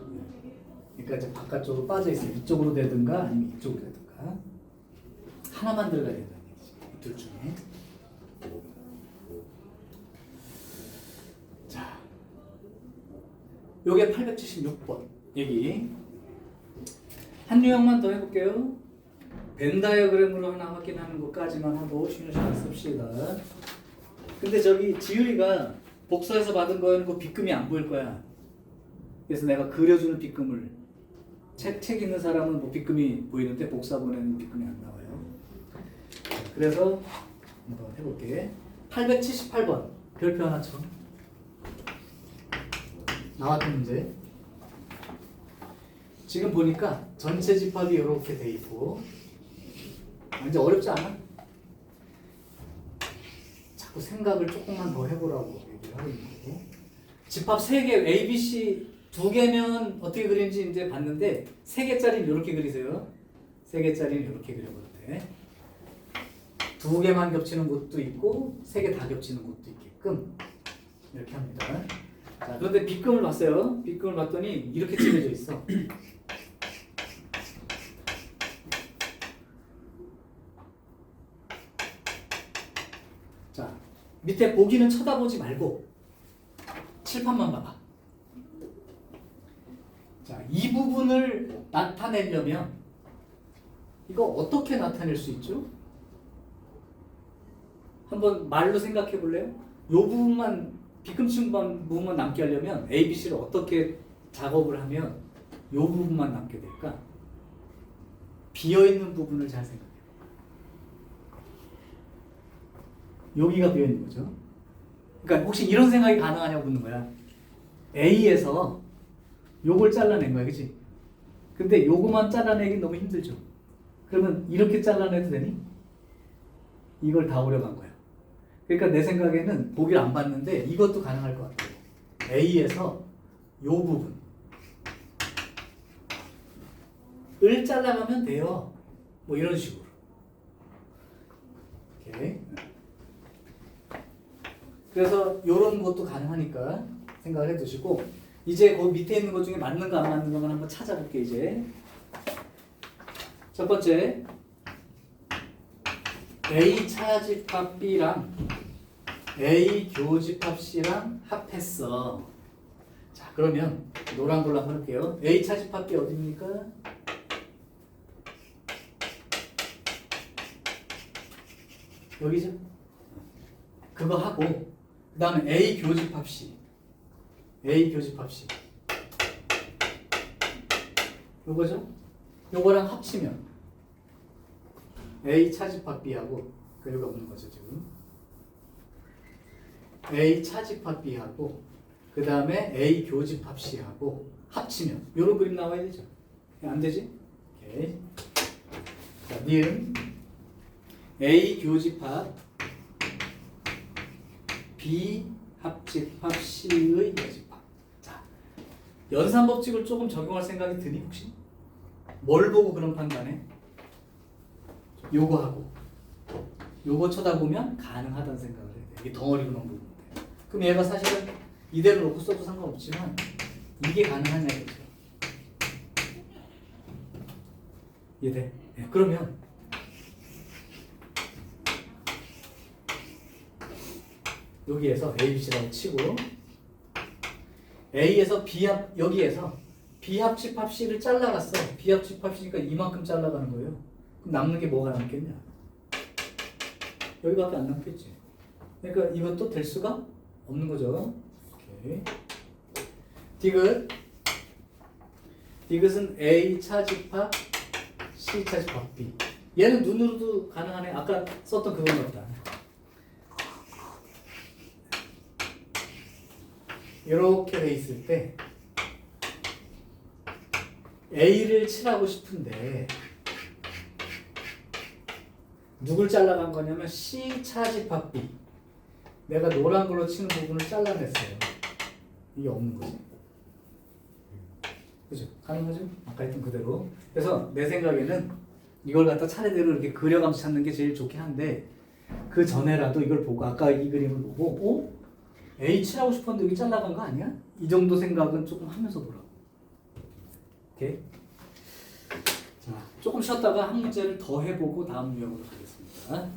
[SPEAKER 1] 그러니까 이제 바깥쪽으로 빠져 있어요. 이쪽으로 되든가 아니면 이쪽으로 되든가 하나만 들어가야 된다는 얘기지. 이 둘 중에. 자, 요게 876번 얘기. 한 유형만 더 해볼게요. 벤 다이어그램으로 하나 확인하는 것까지만 하고 쉬는 시간 씁시다. 근데 저기 지율이가 복사해서 받은 거에는 그 빗금이 안 보일 거야. 그래서 내가 그려주는 빗금을 책 있는 사람은 뭐 빗금이 보이는데 복사본에는 빗금이 안 나와요. 그래서 한번 해볼게. 878번 별표 하나 쳐. 나왔던 문제. 지금 보니까 전체 집합이 이렇게 돼 있고 이제 어렵지 않아? 자꾸 생각을 조금만 더 해보라고 얘기를 하고 있는 거고 집합 3개 A, B, C 2개면 어떻게 그리는지 이제 봤는데 3개짜리는 이렇게 그리세요. 3개짜리는 이렇게 그려봐도 돼. 2개만 겹치는 곳도 있고 3개 다 겹치는 곳도 있게끔 이렇게 합니다. 자, 그런데 빗금을 봤어요. 빗금을 봤더니 이렇게 칠해져 있어. 자, 밑에 보기는 쳐다보지 말고 칠판만 봐봐. 자, 이 부분을 나타내려면 이거 어떻게 나타낼 수 있죠? 한번 말로 생각해 볼래요? 이 부분만 빗금친 부분만 남게 하려면 A, B, C를 어떻게 작업을 하면 이 부분만 남게 될까? 비어있는 부분을 잘 생각해. 여기가 비어있는 거죠. 그러니까 혹시 이런 생각이 가능하냐고 묻는 거야. A에서 요걸 잘라낸 거야, 그치? 근데 요거만 잘라내긴 너무 힘들죠. 그러면 이렇게 잘라내도 되니? 이걸 다 오려간 거야. 그러니까 내 생각에는 보기를 안 봤는데 이것도 가능할 것 같아요. A에서 요 부분 을 잘라가면 돼요. 뭐 이런 식으로. 오케이. 그래서 이런 것도 가능하니까 생각을 해두시고 이제 그 밑에 있는 것 중에 맞는 거 안 맞는 거만 한번 찾아볼게. 이제 첫 번째 A 차집합 B랑 A 교집합 C랑 합했어. 자, 그러면 노란 걸로 한번 할게요. A 차집합 B 어디입니까? 여기죠? 그거 하고 그 다음에 A 교집합 C A 교집합 C 요거죠? 요거랑 합치면 A 차집합 B하고 여기가 없는 거죠 지금. A 차집합 B하고 그 다음에 A 교집합 C하고 합치면 요런 그림 나와야 되죠. 안 되지? 오케이. 자, 니은 A 교집합 B 합집합 C의 여집합. 자, 연산법칙을 조금 적용할 생각이 드니 혹시? 뭘 보고 그런 판단해? 요거하고 요거 쳐다보면 가능하다는 생각을 해야 돼. 이게 덩어리로만 보는데. 그럼 얘가 사실은 이대로 놓고 써도 상관없지만 이게 가능하냐겠죠. 이해돼? 네, 그러면 여기에서 A, B, C라고 치고 A에서 B합 여기에서 B합집합 C를 잘라갔어. B합집합 C니까 이만큼 잘라가는 거예요. 그럼 남는 게 뭐가 남겠냐? 여기밖에 안 남겠지. 그러니까 이것도 될 수가 없는 거죠. 오케이. 디귿. 디귿은 A 차집합 C 차집합 B. 얘는 눈으로도 가능하네. 아까 썼던 그건 같다. 이렇게 돼 있을 때 A를 칠하고 싶은데 누굴 잘라간 거냐면 C 차집합 B. 내가 노란 걸로 치는 부분을 잘라냈어요. 이게 없는 거지. 그죠? 가능하죠? 아까 했던 그대로. 그래서 내 생각에는 이걸 갖다 차례대로 이렇게 그려가면서 찾는 게 제일 좋긴 한데 그 전에라도 이걸 보고 아까 이 그림을 보고 A 칠하고 싶었는데 여기 잘라간 거 아니야? 이 정도 생각은 조금 하면서 보라고. 오케이? 자, 조금 쉬었다가 한 문제를 더 해보고 다음 유형으로 가겠습니다.